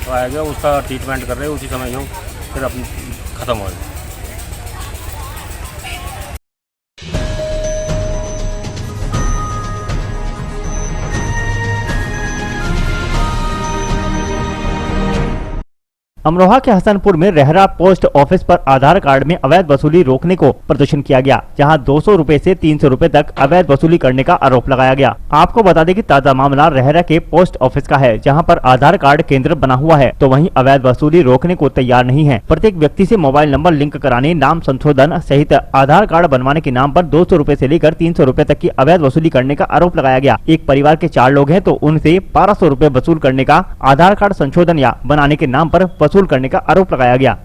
तो आए गए, उसका ट्रीटमेंट कर रहे, उसी समय यूँ फिर अपनी ख़त्म हो गई। अमरोहा के हसनपुर में रेहरा पोस्ट ऑफिस पर आधार कार्ड में अवैध वसूली रोकने को प्रदर्शन किया गया, जहां 200 रुपए से 300 रुपए तक अवैध वसूली करने का आरोप लगाया गया। आपको बता दें कि ताजा मामला रेहरा के पोस्ट ऑफिस का है, जहां पर आधार कार्ड केंद्र बना हुआ है, तो वहीं अवैध वसूली रोकने को तैयार नहीं है। प्रत्येक व्यक्ति से मोबाइल नंबर लिंक कराने, नाम संशोधन सहित आधार कार्ड बनवाने के नाम पर 200 रुपए से लेकर 300 रुपए तक की अवैध वसूली करने का आरोप लगाया गया। एक परिवार के 4 लोग हैं, तो उनसे 1200 रुपए वसूल करने का, आधार कार्ड संशोधन या बनाने के नाम पर वसूल करने का आरोप लगाया गया।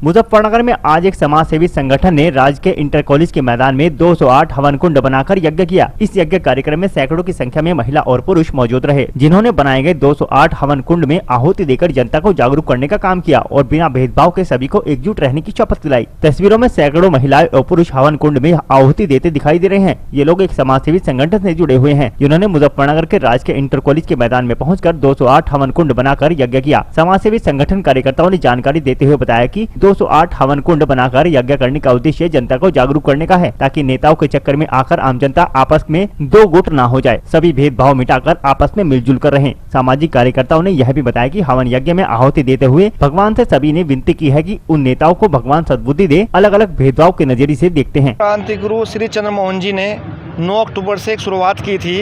मुजफ्फरनगर में आज एक समाज सेवी संगठन ने राज्य के इंटर कॉलेज के मैदान में 208 हवन कुंड बनाकर यज्ञ किया। इस यज्ञ कार्यक्रम में सैकड़ों की संख्या में महिला और पुरुष मौजूद रहे, जिन्होंने बनाए गए 208 हवन कुंड में आहुति देकर जनता को जागरूक करने का काम किया और बिना भेदभाव के सभी को एकजुट रहने की शपथ दिलाई। तस्वीरों में सैकड़ों महिलाएं और पुरुष हवन कुंड में आहुति देते दिखाई दे रहे हैं। ये लोग एक समाज सेवी संगठन से जुड़े हुए हैं, जिन्होंने मुजफ्फरनगर के राज के इंटर कॉलेज के मैदान में पहुंचकर 208 हवन कुंड बनाकर यज्ञ किया। समाज सेवी संगठन कार्यकर्ताओं ने जानकारी देते हुए बताया कि 208 हवन कुंड बनाकर यज्ञ करने का उद्देश्य जनता को जागरूक करने का है, ताकि नेताओं के चक्कर में आकर आम जनता आपस में दो गुट ना हो जाए, सभी भेदभाव मिटाकर आपस में मिलजुल कर रहें। सामाजिक कार्यकर्ताओं ने यह भी बताया कि हवन यज्ञ में आहुति देते हुए भगवान से सभी ने विनती की है कि उन नेताओं को भगवान सद्बुद्धि दे, अलग अलग भेदभाव के नजरिए से देखते हैं। क्रांति गुरु श्री चंद्र मोहन जी ने 9 अक्टूबर से एक शुरुआत की थी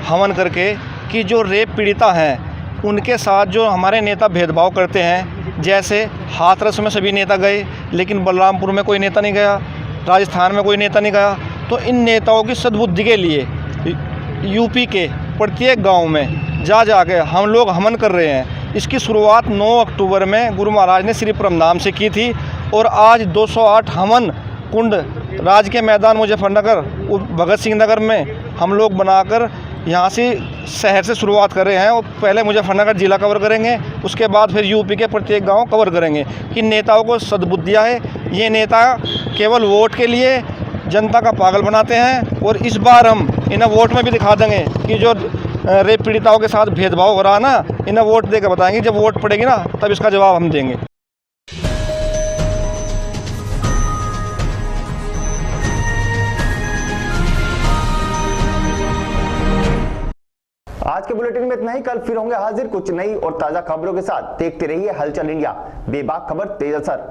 हवन करके कि जो रेप पीड़िता हैं उनके साथ जो हमारे नेता भेदभाव करते हैं, जैसे हाथरस में सभी नेता गए लेकिन बलरामपुर में कोई नेता नहीं गया, राजस्थान में कोई नेता नहीं गया, तो इन नेताओं की सद्बुद्धि के लिए यूपी के प्रत्येक गांव में जा के हम लोग हवन कर रहे हैं। इसकी शुरुआत 9 अक्टूबर में गुरु महाराज ने श्री परमधाम से की थी और आज 208 हवन कुंड राज के मैदान मुजफ्फरनगर भगत सिंह नगर में हम लोग बनाकर यहाँ से शहर से शुरुआत कर रहे हैं और पहले मुजफ्फरनगर जिला कवर करेंगे, उसके बाद फिर यूपी के प्रत्येक गांव कवर करेंगे कि नेताओं को सद्बुद्धियाँ है। ये नेता केवल वोट के लिए जनता का पागल बनाते हैं। और इस बार हम इन्हें वोट में भी दिखा देंगे कि जो रेप पीड़िताओं के साथ भेदभाव हो रहा है ना, इन्हें वोट देकर बताएंगे। जब वोट पड़ेगी ना तब इसका जवाब हम देंगे। आज के बुलेटिन में इतना ही। कल फिर होंगे हाजिर कुछ नई और ताजा खबरों के साथ। देखते रहिए हलचल इंडिया, बेबाक खबर तेज असर।